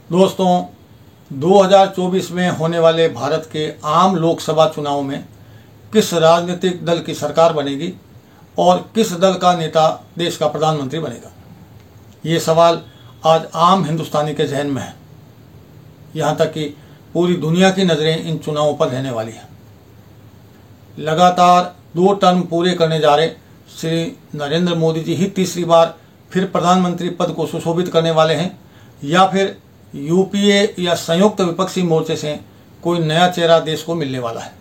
दोस्तों, 2024 में होने वाले भारत के आम लोकसभा चुनाव में किस राजनीतिक दल की सरकार बनेगी और किस दल का नेता देश का प्रधानमंत्री बनेगा, ये सवाल आज आम हिंदुस्तानी के जहन में है। यहाँ तक कि पूरी दुनिया की नज़रें इन चुनावों पर रहने वाली हैं। लगातार 2 टर्म पूरे करने जा रहे श्री नरेंद्र मोदी जी ही तीसरी बार फिर प्रधानमंत्री पद को सुशोभित करने वाले हैं या फिर यूपीए या संयुक्त विपक्षी मोर्चे से कोई नया चेहरा देश को मिलने वाला है।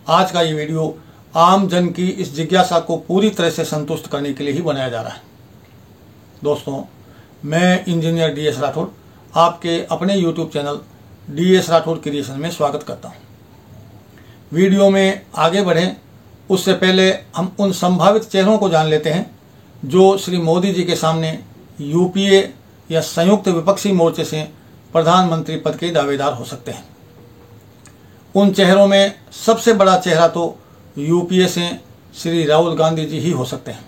आज का ये वीडियो आम जन की इस जिज्ञासा को पूरी तरह से संतुष्ट करने के लिए ही बनाया जा रहा है। दोस्तों, मैं इंजीनियर DS राठौड़ आपके अपने YouTube channel DS Rathore creation में स्वागत करता हूँ। वीडियो में आगे बढ़ें उससे पहले हम उन संभावित चेहरों को जान लेते हैं जो श्री मोदी जी के सामने यूपीए या संयुक्त विपक्षी मोर्चे से प्रधानमंत्री पद के दावेदार हो सकते हैं। उन चेहरों में सबसे बड़ा चेहरा तो यूपीए से श्री राहुल गांधी जी ही हो सकते हैं।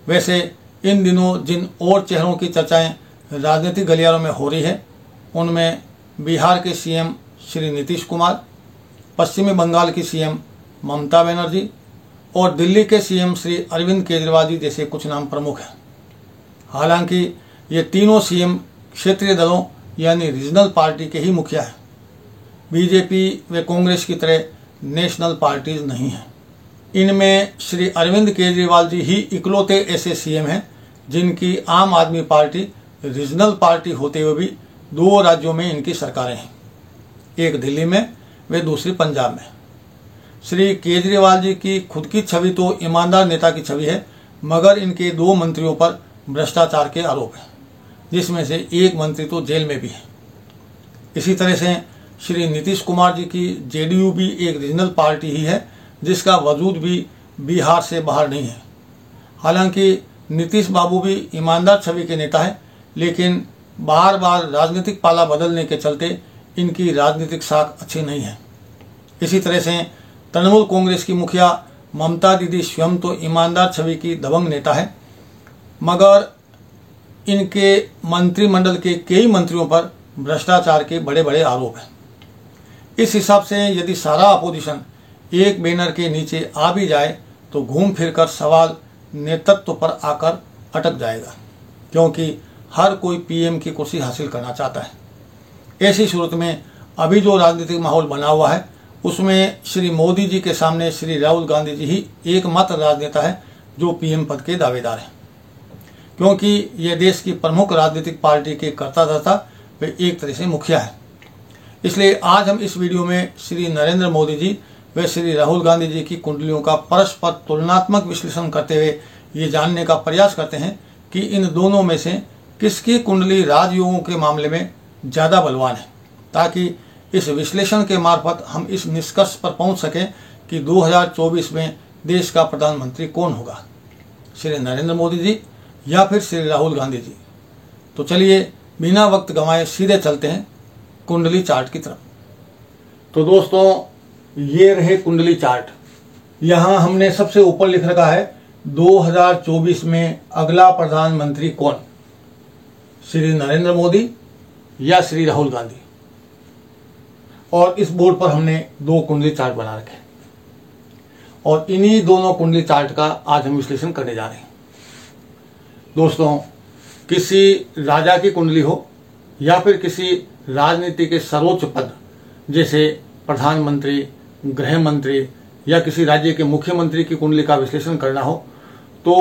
वैसे इन दिनों जिन और चेहरों की चर्चाएं राजनीतिक गलियारों में हो रही है उनमें बिहार के CM श्री नीतीश कुमार, पश्चिमी बंगाल की CM ममता बनर्जी और दिल्ली के CM श्री अरविंद केजरीवाल जी जैसे कुछ नाम प्रमुख हैं। हालांकि ये तीनों CM क्षेत्रीय दलों यानी रीजनल पार्टी के ही मुखिया हैं। बीजेपी व कांग्रेस की तरह नेशनल पार्टीज नहीं हैं। इनमें श्री अरविंद केजरीवाल जी ही इकलौते ऐसे CM हैं जिनकी आम आदमी पार्टी रीजनल पार्टी होते हुए भी 2 राज्यों में इनकी सरकारें हैं, एक दिल्ली में व दूसरी पंजाब में। श्री केजरीवाल जी की खुद की छवि तो ईमानदार नेता की छवि है, मगर इनके 2 मंत्रियों पर भ्रष्टाचार के आरोप हैं, जिसमें से एक मंत्री तो जेल में भी है। इसी तरह से श्री नीतीश कुमार जी की JDU भी एक रीजनल पार्टी ही है जिसका वजूद भी बिहार से बाहर नहीं है। हालांकि नीतीश बाबू भी ईमानदार छवि के नेता हैं, लेकिन बार बार राजनीतिक पाला बदलने के चलते इनकी राजनीतिक साख अच्छी नहीं है। इसी तरह से तृणमूल कांग्रेस की मुखिया ममता दीदी स्वयं तो ईमानदार छवि की दबंग नेता है, मगर इनके मंत्रिमंडल के कई मंत्रियों पर भ्रष्टाचार के बड़े बड़े आरोप हैं। इस हिसाब से यदि सारा अपोजिशन एक बैनर के नीचे आ भी जाए तो घूम फिरकर सवाल नेतृत्व पर आकर अटक जाएगा, क्योंकि हर कोई PM की कुर्सी हासिल करना चाहता है। ऐसी सूरत में अभी जो राजनीतिक माहौल बना हुआ है उसमें श्री मोदी जी के सामने श्री राहुल गांधी जी ही एकमात्र राजनेता है जो PM पद के दावेदार हैं, क्योंकि ये देश की प्रमुख राजनीतिक पार्टी के कर्ता धर्ता वे एक तरह से मुखिया है। इसलिए आज हम इस वीडियो में श्री नरेंद्र मोदी जी व श्री राहुल गांधी जी की कुंडलियों का परस्पर तुलनात्मक विश्लेषण करते हुए ये जानने का प्रयास करते हैं कि इन दोनों में से किसकी कुंडली राजयोगों के मामले में ज़्यादा बलवान है, ताकि इस विश्लेषण के मार्फत हम इस निष्कर्ष पर पहुंच सकें कि 2024 में देश का प्रधानमंत्री कौन होगा, श्री नरेंद्र मोदी जी या फिर श्री राहुल गांधी जी। तो चलिए बिना वक्त गंवाए सीधे चलते हैं कुंडली चार्ट की तरफ। तो दोस्तों, ये रहे कुंडली चार्ट। यहाँ हमने सबसे ऊपर लिख रखा है 2024 में अगला प्रधानमंत्री कौन, श्री नरेंद्र मोदी या श्री राहुल गांधी। और इस बोर्ड पर हमने 2 कुंडली चार्ट बना रखे हैं और इन्हीं दोनों कुंडली चार्ट का आज हम विश्लेषण करने जा रहे हैं। दोस्तों, किसी राजा की कुंडली हो या फिर किसी राजनीति के सर्वोच्च पद जैसे प्रधानमंत्री, गृह मंत्री या किसी राज्य के मुख्यमंत्री की कुंडली का विश्लेषण करना हो तो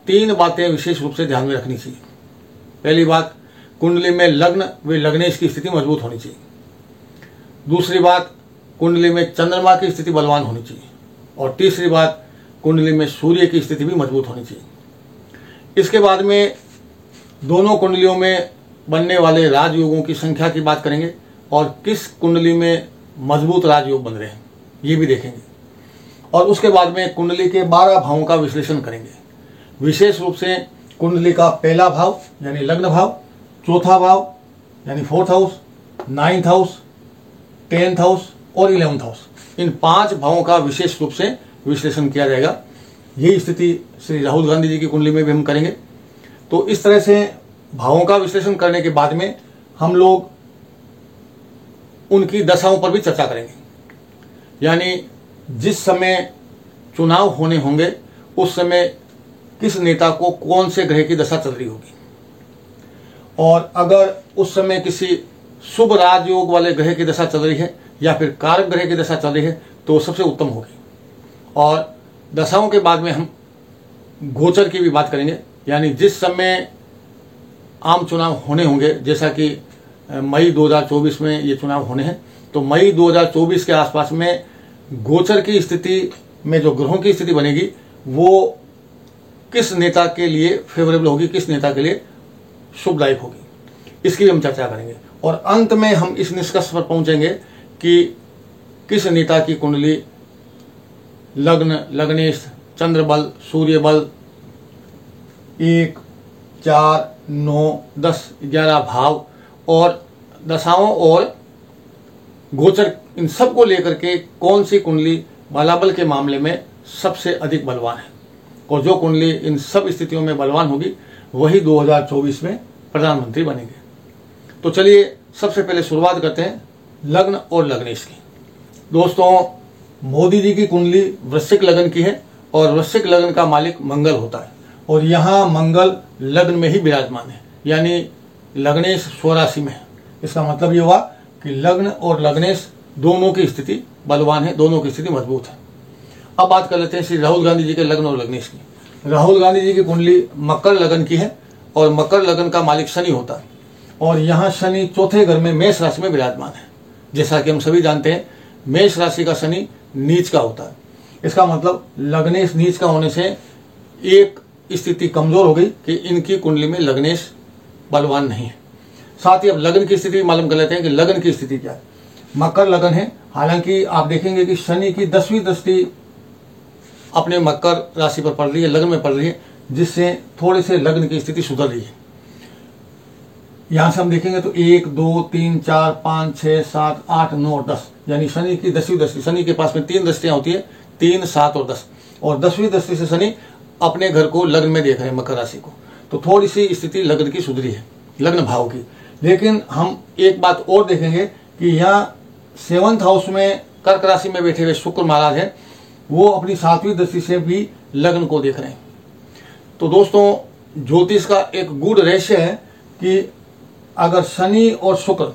3 बातें विशेष रूप से ध्यान में रखनी चाहिए। पहली बात, कुंडली में लग्न व लग्नेश की स्थिति मजबूत होनी चाहिए। दूसरी बात, कुंडली में चंद्रमा की स्थिति बलवान होनी चाहिए। और तीसरी बात, कुंडली में सूर्य की स्थिति भी मजबूत होनी चाहिए। इसके बाद में दोनों कुंडलियों में बनने वाले राजयोगों की संख्या की बात करेंगे और किस कुंडली में मजबूत राजयोग बन रहे हैं ये भी देखेंगे। और उसके बाद में कुंडली के 12 भावों का विश्लेषण करेंगे, विशेष रूप से कुंडली का पहला भाव यानी लग्न भाव, चौथा भाव यानी 4th house, 9th house, 10th house और 11th हाउस। इन 5 भावों का विशेष रूप से विश्लेषण किया जाएगा। यही स्थिति श्री राहुल गांधी जी की कुंडली में भी हम करेंगे। तो इस तरह से भावों का विश्लेषण करने के बाद में हम लोग उनकी दशाओं पर भी चर्चा करेंगे। यानी जिस समय चुनाव होने होंगे उस समय किस नेता को कौन से ग्रह की दशा चल रही होगी, और अगर उस समय किसी शुभ राजयोग वाले ग्रह की दशा चल रही है या फिर कारक ग्रह की दशा चल रही है तो सबसे उत्तम होगी। और दशाओं के बाद में हम गोचर की भी बात करेंगे। यानी जिस समय आम चुनाव होने होंगे, जैसा कि मई 2024 में ये चुनाव होने हैं, तो मई 2024 के आसपास में गोचर की स्थिति में जो ग्रहों की स्थिति बनेगी वो किस नेता के लिए फेवरेबल होगी, किस नेता के लिए शुभदायक होगी, इसकी भी हम चर्चा करेंगे। और अंत में हम इस निष्कर्ष पर पहुंचेंगे कि किस नेता की कुंडली लग्न, लग्नेश, चंद्र बल, सूर्य बल 1, 4, 9, 10, 11 भाव और दशाओं और गोचर, इन सब को लेकर के कौन सी कुंडली बलाबल के मामले में सबसे अधिक बलवान है, और जो कुंडली इन सब स्थितियों में बलवान होगी वही 2024 में प्रधानमंत्री बनेंगे। तो चलिए सबसे पहले शुरुआत करते हैं लग्न और लग्नेश की। दोस्तों, मोदी जी की कुंडली वृश्चिक लग्न की है और वृश्चिक लग्न का मालिक मंगल होता है, और यहाँ मंगल लग्न में ही विराजमान है, यानी लग्नेश स्वराशि में है। इसका मतलब ये हुआ कि लग्न और लग्नेश दोनों की स्थिति बलवान है, दोनों की स्थिति मजबूत है। अब बात कर लेते हैं श्री राहुल गांधी जी के लग्न और लग्नेश की। राहुल गांधी जी की कुंडली मकर लग्न की है और मकर लग्न का मालिक शनि होता है, और यहाँ शनि चौथे घर में मेष राशि में विराजमान है। जैसा कि हम सभी जानते हैं मेष राशि का शनि नीच का होता है। इसका मतलब लग्नेश नीच का होने से एक स्थिति कमजोर हो गई कि इनकी कुंडली में लग्नेश बलवान नहीं है। साथ ही अब लग्न की स्थिति मालूम कर लेते हैं कि लग्न की स्थिति क्या है। मकर लग्न है, हालांकि आप देखेंगे कि शनि की 10वीं दृष्टि अपने मकर राशि पर पड़ रही है, लग्न में पड़ रही है, जिससे थोड़े से लग्न की स्थिति सुधर रही है। यहां से हम देखेंगे तो 1, 2, 3, 4, 5, 6, 7, 8, 9 और 10, यानी शनि की 10वीं दृष्टि। शनि के पास में 3 दृष्टियां होती है, 3, 7 और 10, और 10वीं दृष्टि से शनि अपने घर को लग्न में देख रहे हैं, मकर राशि को। तो थोड़ी सी स्थिति लग्न की सुधरी है, लग्न भाव की। लेकिन हम एक बात और देखेंगे कि यहाँ 7th हाउस में कर्क राशि में बैठे हुए शुक्र महाराज है, वो अपनी 7वीं दृष्टि से भी लग्न को देख रहे हैं। तो दोस्तों, ज्योतिष का एक गूढ़ रहस्य है कि अगर शनि और शुक्र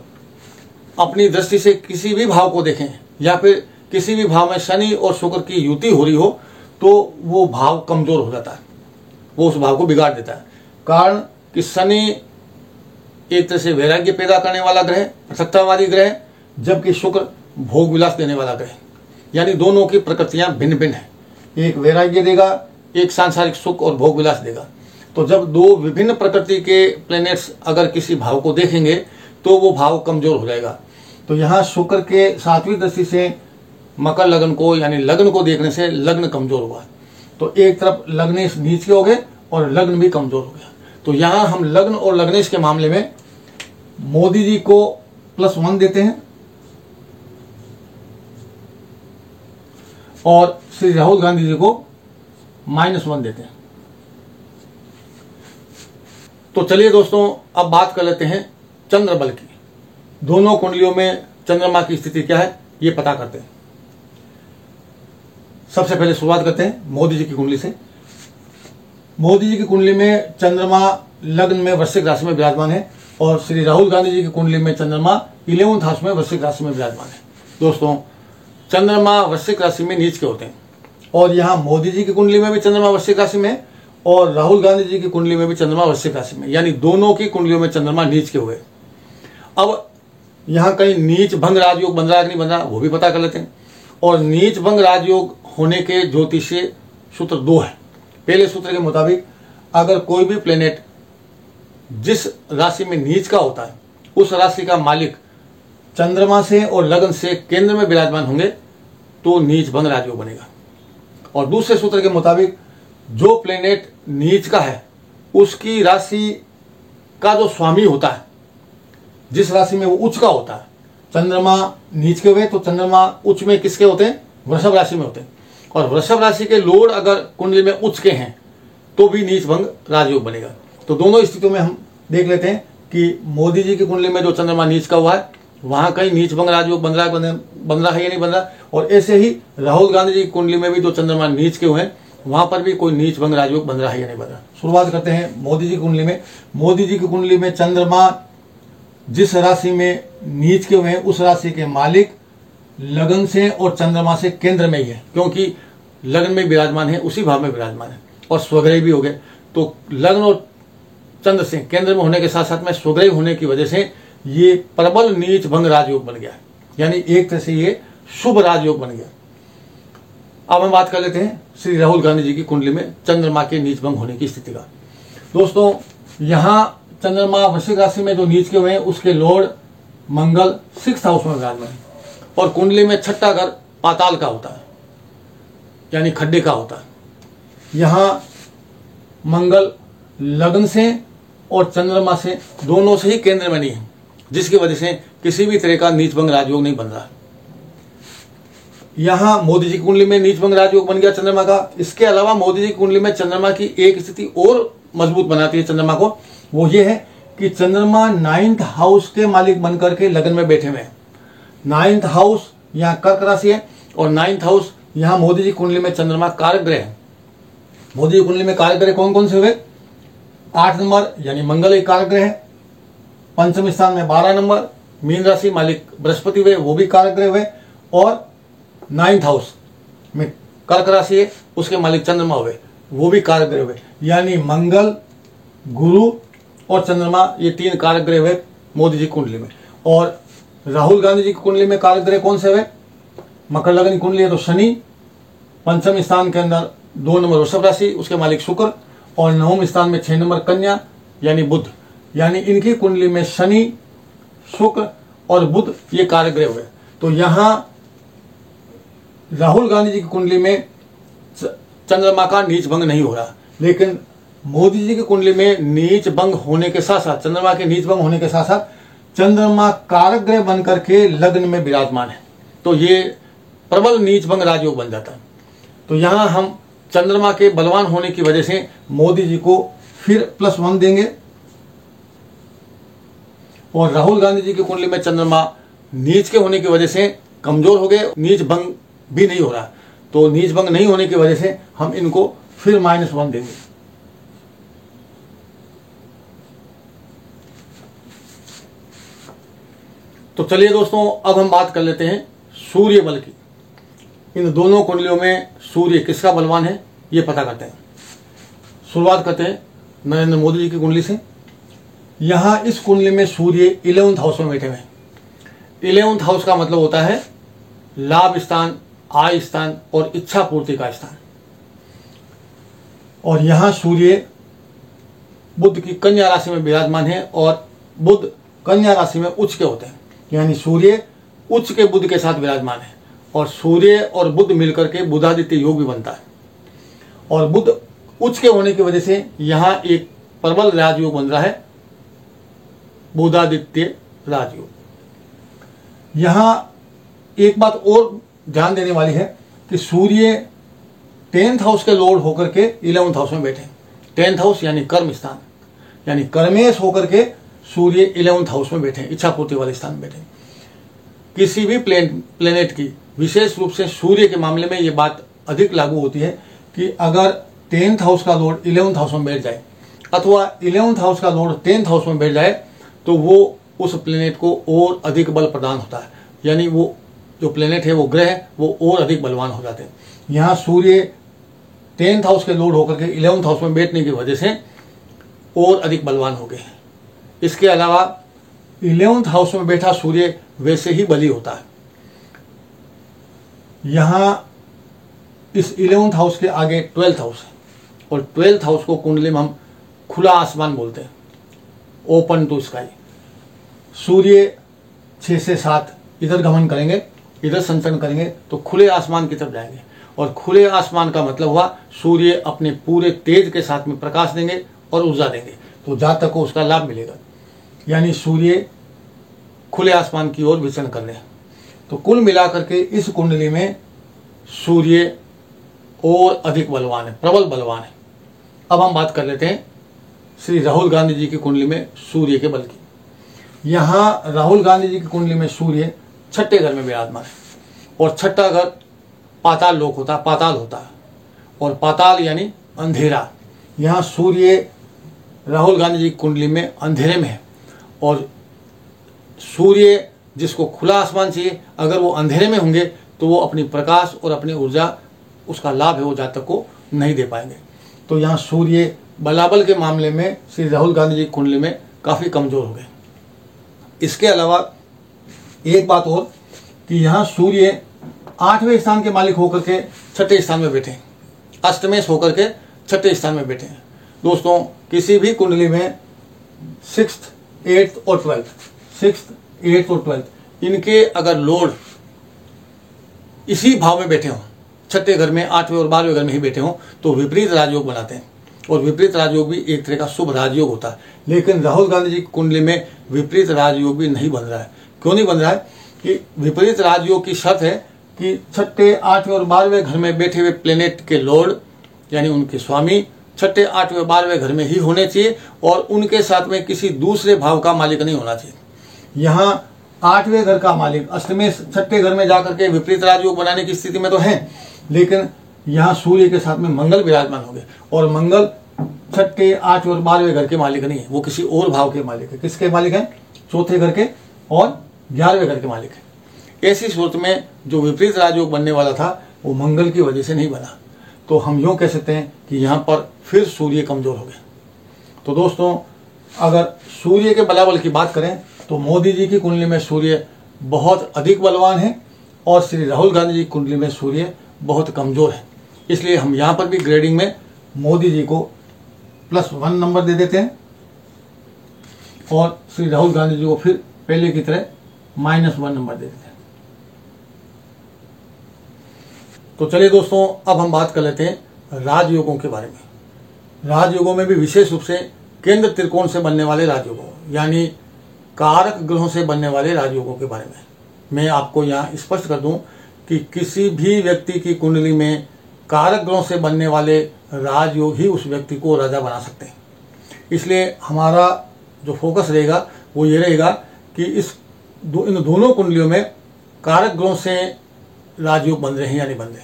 अपनी दृष्टि से किसी भी भाव को देखें या फिर किसी भी भाव में शनि और शुक्र की युति हो रही हो तो वो भाव कमजोर हो जाता है, वो उस भाव को बिगाड़ देता है। कारण कि शनि एक तरह से वैराग्य पैदा करने वाला ग्रह, पृथकतावादी ग्रह, जबकि शुक्र भोग विलास देने वाला ग्रह। यानी दोनों की प्रकृतियां भिन्न भिन्न है, एक वैराग्य देगा, एक सांसारिक सुख और भोग विलास देगा। तो जब दो विभिन्न प्रकृति के प्लैनेट्स अगर किसी भाव को देखेंगे तो वो भाव कमजोर हो जाएगा। तो यहाँ शुक्र के 7वीं दृष्टि से मकर लग्न को यानी लग्न को देखने से लग्न कमजोर हुआ। तो एक तरफ लग्नेश नीच के हो गए और लग्न भी कमजोर हो गया। तो यहाँ हम लग्न और लग्नेश के मामले में मोदी जी को +1 देते हैं और श्री राहुल गांधी जी को -1 देते हैं। तो चलिए दोस्तों, अब बात कर लेते हैं चंद्र बल की। दोनों कुंडलियों में चंद्रमा की स्थिति क्या है ये पता करते हैं। सबसे पहले शुरुआत करते हैं मोदी जी की कुंडली से। मोदी जी की कुंडली में चंद्रमा लग्न में वृश्चिक राशि में विराजमान है और श्री राहुल गांधी जी की कुंडली में चंद्रमा 11th हाउस में वृश्चिक राशि में विराजमान है। दोस्तों, चंद्रमा वृश्चिक राशि में नीच के होते हैं और यहाँ मोदी जी की कुंडली में भी चंद्रमा वृश्चिक राशि में और राहुल गांधी जी की कुंडली में भी चंद्रमा वृश्चिक राशि में, यानी दोनों की कुंडलियों में चंद्रमा नीच के हुए। अब यहाँ कहीं नीच भंग राजयोग बन रहा है कि नहीं बन रहा वो भी पता कर लेते हैं। और नीच भंग राजयोग होने के ज्योतिषीय सूत्र 2 है। पहले सूत्र के मुताबिक अगर कोई भी प्लेनेट जिस राशि में नीच का होता है उस राशि का मालिक चंद्रमा से और लग्न से केंद्र में विराजमान होंगे तो नीच भंग राजयोग बनेगा। और दूसरे सूत्र के मुताबिक जो प्लेनेट नीच का है उसकी राशि का जो स्वामी होता है, जिस राशि में वो उच्च का होता है, चंद्रमा नीच के हुए तो चंद्रमा उच्च में किसके होते हैं? वृषभ राशि में होते हैं। और वृषभ राशि के लोड अगर कुंडली में उच्च के हैं तो भी नीच भंग राजयोग बनेगा। तो दोनों स्थितियों में हम देख लेते हैं कि मोदी जी की कुंडली में जो चंद्रमा नीच का हुआ है वहां कहीं नीच भंग राजयोग बन रहा है या नहीं बन रहा। और ऐसे ही राहुल गांधी जी की कुंडली में भी जो चंद्रमा नीच के हुए हैं वहां पर भी कोई नीच भंग राजयोग बन रहा है या नहीं बन रहा। शुरुआत करते हैं मोदी जी की कुंडली में। मोदी जी की कुंडली में चंद्रमा जिस राशि में नीच के हुए हैं उस राशि के मालिक लगन से और चंद्रमा से केंद्र में ही है, क्योंकि लगन में विराजमान है, उसी भाव में विराजमान है और स्वग्रही भी हो गए। तो लगन और चंद्र से केंद्र में होने के साथ साथ में स्वग्रही होने की वजह से ये प्रबल नीच भंग राजयोग बन गया, यानी एक तरह से ये शुभ राजयोग बन गया। अब हम बात कर लेते हैं श्री राहुल गांधी जी की कुंडली में चंद्रमा के नीच भंग होने की स्थिति का। दोस्तों, यहां चंद्रमा वृश्चिक राशि में जो नीच के हुए हैं उसके लॉर्ड मंगल 6th हाउस में विराजमान है और कुंडली में छठा घर पाताल का होता है, यानी खड्डे का होता है। यहां मंगल लगन से और चंद्रमा से दोनों से ही केंद्र में नहीं है, जिसकी वजह से किसी भी तरह का नीच भंग राजयोग नहीं बन रहा है। यहां मोदी जी की कुंडली में नीच भंग राजयोग बन गया चंद्रमा का। इसके अलावा मोदी जी की कुंडली में चंद्रमा की एक स्थिति और मजबूत बनाती है चंद्रमा को, वो ये है कि चंद्रमा 9th हाउस के मालिक बनकर के लगन में बैठे हुए हैं। 9th हाउस यहाँ कर्क राशि है और 9th हाउस यहाँ मोदी जी कुंडली में चंद्रमा कारक ग्रह है। मोदी जी कुंडली में कारक ग्रह कौन कौन से हुए? 8 नंबर यानी मंगल एक कारक ग्रह है, पंचम स्थान में 12 नंबर मीन राशि मालिक बृहस्पति हुए, वो भी कारक ग्रह हुए, और 9th हाउस में कर्क राशि है उसके मालिक चंद्रमा हुए, वो भी कारक ग्रह हुए। यानी मंगल, गुरु और चंद्रमा ये 3 कारक ग्रह हुए मोदी जी की कुंडली में। और राहुल गांधी जी की कुंडली में कारक ग्रह कौन से हुए? मकर लगन की कुंडली है तो शनि, पंचम स्थान के अंदर 2 नंबर वृषभ राशि उसके मालिक शुक्र, और 9वें स्थान में 6 नंबर कन्या यानी बुध। यानी इनकी कुंडली में शनि, शुक्र और बुध ये कारक ग्रह हुए। तो यहां राहुल गांधी जी की कुंडली में चंद्रमा का नीच भंग नहीं हो रहा, लेकिन मोदी जी की कुंडली में नीच भंग होने के साथ साथ, चंद्रमा के नीच भंग होने के साथ साथ चंद्रमा कारक ग्रह बनकर के लग्न में विराजमान है, तो ये प्रबल नीच भंग राजयोग बन जाता है। तो यहां हम चंद्रमा के बलवान होने की वजह से मोदी जी को फिर +1 देंगे। और राहुल गांधी जी की कुंडली में चंद्रमा नीच के होने की वजह से कमजोर हो गए, नीच भंग भी नहीं हो रहा, तो नीच भंग नहीं होने की वजह से हम इनको फिर -1 देंगे। तो चलिए दोस्तों, अब हम बात कर लेते हैं सूर्य बल की। इन दोनों कुंडलियों में सूर्य किसका बलवान है ये पता करते हैं। शुरुआत करते हैं नरेंद्र मोदी जी की कुंडली से। यहां इस कुंडली में सूर्य 11th हाउस में बैठे हुए हैं। 11th हाउस का मतलब होता है लाभ स्थान, आय स्थान और इच्छा पूर्ति का स्थान। और यहां सूर्य बुध की कन्या राशि में विराजमान है और बुध कन्या राशि में उच्च के होते हैं, यानी सूर्य उच्च के बुध के साथ विराजमान है और सूर्य और बुध मिलकर के बुधादित्य योग भी बनता है। और बुध उच्च के होने की वजह से यहां एक प्रबल राजयोग बन रहा है, बुधादित्य राजयोग। यहां एक बात और ध्यान देने वाली है कि सूर्य 10th हाउस के लॉर्ड होकर के 11th हाउस में बैठे। 10th हाउस यानी कर्म स्थान, यानी कर्मेश होकर के सूर्य 11th हाउस में बैठे, इच्छा पूर्ति वाले स्थान में बैठे। किसी भी प्लेनेट की, विशेष रूप से सूर्य के मामले में ये बात अधिक लागू होती है कि अगर 10th हाउस का लॉर्ड 11th हाउस में बैठ जाए अथवा 11th हाउस का लॉर्ड 10th हाउस में बैठ जाए तो वो उस प्लेनेट को और अधिक बल प्रदान होता है, यानी वो जो प्लेनेट है, वो ग्रह है, वो और अधिक बलवान हो जाते हैं। यहाँ सूर्य 10th हाउस के लॉर्ड होकर के 11th हाउस में बैठने की वजह से और अधिक बलवान हो गए। इसके अलावा 11th हाउस में बैठा सूर्य वैसे ही बली होता है। यहां इस 11th हाउस के आगे 12th हाउस है और 12th हाउस को कुंडली में हम खुला आसमान बोलते हैं, ओपन टू स्काई। सूर्य 6 से 7 इधर गमन करेंगे, इधर संचरण करेंगे तो खुले आसमान की तरफ जाएंगे। और खुले आसमान का मतलब हुआ सूर्य अपने पूरे तेज के साथ में प्रकाश देंगे और ऊर्जा देंगे, तो जातक को उसका लाभ मिलेगा। यानी सूर्य खुले आसमान की ओर विचरण कर रहे हैं। तो कुल मिलाकर के इस कुंडली में सूर्य और अधिक बलवान है, प्रबल बलवान है। अब हम बात कर लेते हैं श्री राहुल गांधी जी की कुंडली में सूर्य के बल की। यहाँ राहुल गांधी जी की कुंडली में सूर्य छठे घर में विराजमान है और छठा घर पाताल लोक होता है, पाताल होता है, और पाताल यानी अंधेरा। यहाँ सूर्य राहुल गांधी जी की कुंडली में अंधेरे में है और सूर्य जिसको खुला आसमान चाहिए, अगर वो अंधेरे में होंगे तो वो अपनी प्रकाश और अपनी ऊर्जा, उसका लाभ है वो जातक को नहीं दे पाएंगे। तो यहाँ सूर्य बलाबल के मामले में श्री राहुल गांधी जी की कुंडली में काफ़ी कमज़ोर हो गए। इसके अलावा एक बात और कि यहाँ सूर्य 8वें स्थान के मालिक होकर के छठे स्थान में बैठे हैं, अष्टमेश होकर के छठे स्थान में बैठे हैं। दोस्तों, किसी भी कुंडली में 6th, 8th और 12th इनके अगर लॉर्ड इसी भाव में बैठे हों, छठे घर में, 8वें और 12वें घर में ही बैठे हों, तो विपरीत राजयोग बनाते हैं। और विपरीत राजयोग भी एक तरह का शुभ राजयोग होता है। लेकिन राहुल गांधी जी की कुंडली में विपरीत राजयोग भी नहीं बन रहा है। क्यों नहीं बन रहा है? कि विपरीत राजयोग की शर्त है कि छठे, 8वें और 12वें घर में बैठे हुए प्लेनेट के लॉर्ड यानी उनके स्वामी छठे, 8वें, 12वें घर में ही होने चाहिए और उनके साथ में किसी दूसरे भाव का मालिक नहीं होना चाहिए। यहाँ 8वें घर का मालिक अष्टमेश छठे घर में जाकर के विपरीत राजयोग बनाने की स्थिति में तो है, लेकिन यहाँ सूर्य के साथ में मंगल विराजमान हो गए और मंगल छठे, 8वें और 12वें घर के मालिक नहीं है, वो किसी और भाव के मालिक है। किसके मालिक हैं? चौथे घर के और 11वें घर के मालिक है। ऐसी सूरत में जो विपरीत राजयोग बनने वाला था वो मंगल की वजह से नहीं बना। तो हम यूँ कह सकते हैं कि यहाँ पर फिर सूर्य कमजोर हो गए। तो दोस्तों, अगर सूर्य के बलाबल की बात करें तो मोदी जी की कुंडली में सूर्य बहुत अधिक बलवान है और श्री राहुल गांधी जी की कुंडली में सूर्य बहुत कमजोर है। इसलिए हम यहाँ पर भी ग्रेडिंग में मोदी जी को +1 नंबर दे देते हैं और श्री राहुल गांधी जी को फिर पहले की तरह -1 नंबर दे देते हैं। तो चलिए दोस्तों, अब हम बात कर लेते हैं राजयोगों के बारे में। राजयोगों में भी विशेष रूप से केंद्र त्रिकोण से बनने वाले राजयोगों यानी कारक ग्रहों से बनने वाले राजयोगों के बारे में मैं आपको यहाँ स्पष्ट कर दूं कि किसी भी व्यक्ति की कुंडली में कारक ग्रहों से बनने वाले राजयोग ही उस व्यक्ति को राजा बना सकते हैं। इसलिए हमारा जो फोकस रहेगा वो ये रहेगा कि इन दोनों कुंडलियों में कारक ग्रहों से राजयोग बन रहे हैं या नहीं बन रहे।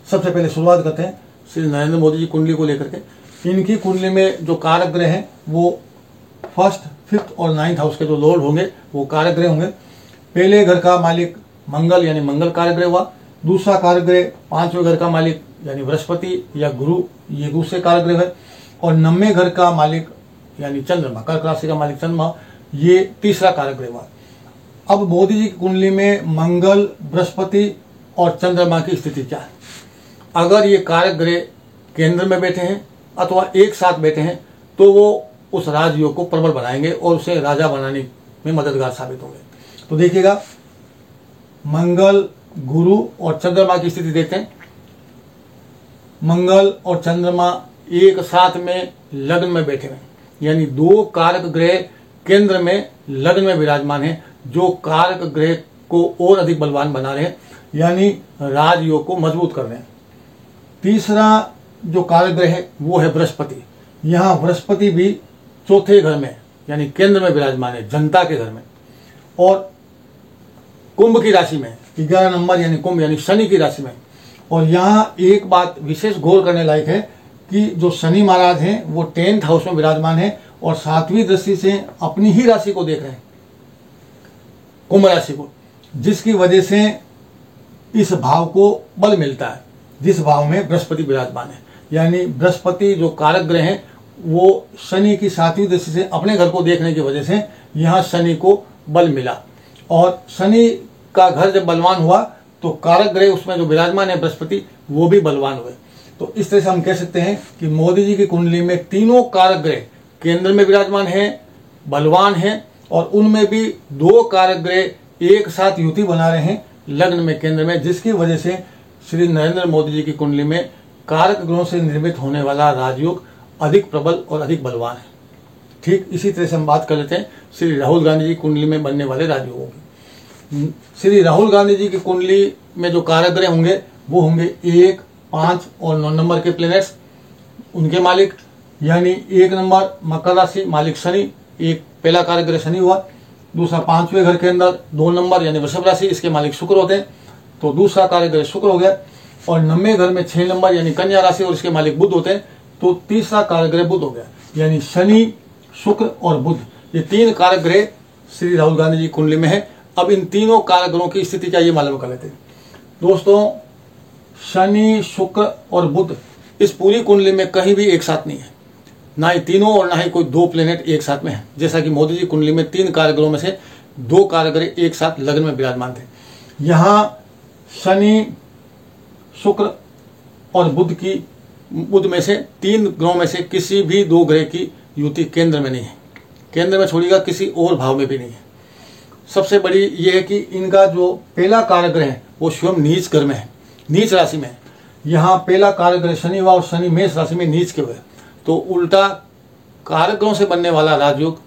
सबसे पहले शुरुआत करते हैं श्री नरेंद्र मोदी जी कुंडली को लेकर के। इनकी कुंडली में जो कारक ग्रह हैं वो 1st, 5th और 9th हाउस के जो लॉर्ड होंगे वो कारक ग्रह होंगे। पहले घर का मालिक मंगल यानी मंगल कारक ग्रह हुआ। दूसरा कारक ग्रह 5वें घर का मालिक यानी बृहस्पति या गुरु, ये दूसरे कारक ग्रह है। और 9वें घर का मालिक यानी चंद्रमा, कर्क राशि का मालिक चंद्रमा, ये तीसरा कारक ग्रह हुआ। अब मोदी जी की कुंडली में मंगल, बृहस्पति और चंद्रमा की स्थिति क्या है? अगर ये कारक ग्रह केंद्र में बैठे हैं अथवा एक साथ बैठे हैं तो वो उस राजयोग को प्रबल बनाएंगे और उसे राजा बनाने में मददगार साबित होंगे। तो देखिएगा, मंगल, गुरु और चंद्रमा की स्थिति देखते हैं। मंगल और चंद्रमा एक साथ में लग्न में बैठे हुए यानी 2 कारक ग्रह केंद्र में लग्न में विराजमान है, जो कारक ग्रह को और अधिक बलवान बना रहे हैं यानी राजयोग को मजबूत कर रहे हैं। तीसरा जो कारक ग्रह है वो है बृहस्पति। यहाँ बृहस्पति भी चौथे घर में यानी केंद्र में विराजमान है, जनता के घर में, और कुंभ की राशि में 11 नंबर यानी कुंभ यानी शनि की राशि में। और यहाँ एक बात विशेष गौर करने लायक है कि जो शनि महाराज हैं वो 10th हाउस में विराजमान है और 7वीं दृष्टि से अपनी ही राशि को देख रहे हैं, कुंभ राशि को, जिसकी वजह से इस भाव को बल मिलता है जिस भाव में बृहस्पति विराजमान है। यानी बृहस्पति जो कारक ग्रह हैं वो शनि की 7वीं दृष्टि से अपने घर को देखने की वजह से यहाँ शनि को बल मिला और शनि का घर जब बलवान हुआ तो कारक ग्रह उसमें जो विराजमान है बृहस्पति वो भी बलवान हुए। तो इस तरह से हम कह सकते हैं कि मोदी जी की कुंडली में तीनों कारक ग्रह केंद्र में विराजमान है, बलवान है और उनमें भी 2 कारक ग्रह एक साथ युति बना रहे हैं लग्न में, केंद्र में, जिसकी वजह से श्री नरेंद्र मोदी जी की कुंडली में कारक ग्रहों से निर्मित होने वाला राजयोग अधिक प्रबल और अधिक बलवान है। ठीक इसी तरह से हम बात कर लेते हैं श्री राहुल गांधी जी की कुंडली में बनने वाले राजयोगों की। श्री राहुल गांधी जी की कुंडली में जो कारक ग्रह होंगे वो होंगे 1, 5 और 9 नंबर के प्लैनेट्स, उनके मालिक। यानी 1 नंबर मकर राशि मालिक शनि, एक पहला कारक ग्रह शनि हुआ। दूसरा 5वें घर के अंदर 2 नंबर यानी वृषभ राशि, इसके मालिक शुक्र होते हैं, तो दूसरा कारक ग्रह शुक्र हो गया। और 90वें घर में 6 नंबर यानी कन्या राशि और इसके मालिक बुध होते हैं, तो तीसरा कारक ग्रह बुध हो गया। यानी शनि, शुक्र और बुध, ये 3 कारक ग्रह श्री राहुल गांधी जी कुंडली में है। अब इन तीनों कारक ग्रहों की स्थिति क्या ये मालूम कर लेते हैं। दोस्तों, शनि, शुक्र और बुध इस पूरी कुंडली में कहीं भी एक साथ नहीं है, ना ही तीनों और ना ही कोई 2 प्लेनेट एक साथ में है। जैसा कि मोदी जी कुंडली में 3 कारक ग्रहों में से 2 कारक ग्रह एक साथ लग्न में विराजमान थे। यहाँ शनि, शुक्र और बुध में से 3 ग्रहों में से किसी भी 2 ग्रह की युति केंद्र में नहीं है। केंद्र में छोड़िएगा, किसी और भाव में भी नहीं है। सबसे बड़ी ये है कि इनका जो पहला कारक ग्रह है वो स्वयं नीच घर में है, नीच राशि में है। यहाँ पहला कारक ग्रह शनि हुआ और शनि मेष राशि में नीच के हुए, तो उल्टा कारक ग्रहों से बनने वाला राजयोग,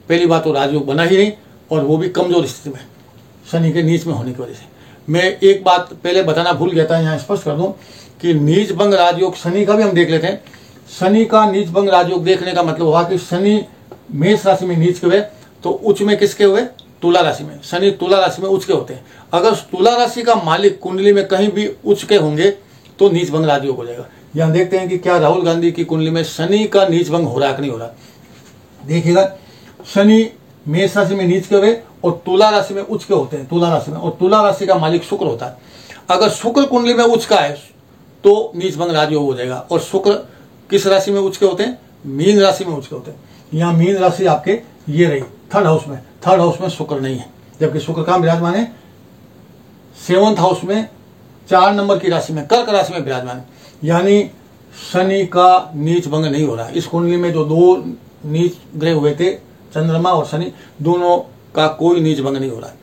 पहली बात तो राजयोग बना ही नहीं, और वो भी कमजोर स्थिति में शनि के नीच में होने की वजह से। मैं एक बात पहले बताना भूल गया था, यहाँ स्पष्ट कर दूं कि नीच भंग राजयोग शनि का भी हम देख लेते हैं। शनि का नीच भंग राजयोग देखने का मतलब हुआ कि शनि मेष राशि में नीच के हुए, तो उच्च में किसके हुए? तुला राशि में। शनि तुला राशि में उच्च के होते हैं। अगर तुला राशि का मालिक कुंडली में कहीं भी उच्च के होंगे तो नीच भंग राजयोग हो जाएगा। यहाँ देखते हैं कि क्या राहुल गांधी की कुंडली में शनि का नीच भंग हो रहा है कि नहीं हो रहा। देखिएगा, शनि मेष राशि में नीच के हुए और तुला राशि में उच्च के होते हैं, तुला राशि में, और तुला राशि का मालिक शुक्र होता है। अगर शुक्र कुंडली में उच्च का है तो नीच भंग राजयोग हो जाएगा। और शुक्र किस राशि में उच्च के होते हैं? मीन राशि में उच्च के होते हैं। यहाँ मीन राशि आपके ये रही 3rd हाउस में, 3rd हाउस में शुक्र नहीं है, जबकि शुक्र कहाँ विराजमान है? 7th हाउस में 4 नंबर की राशि में, कर्क राशि में विराजमान है। यानी शनि का नीच भंग नहीं हो रहा। इस कुंडली में जो 2 नीच ग्रह हुए थे, चंद्रमा और शनि, दोनों का कोई नीच भंग नहीं हो रहा है।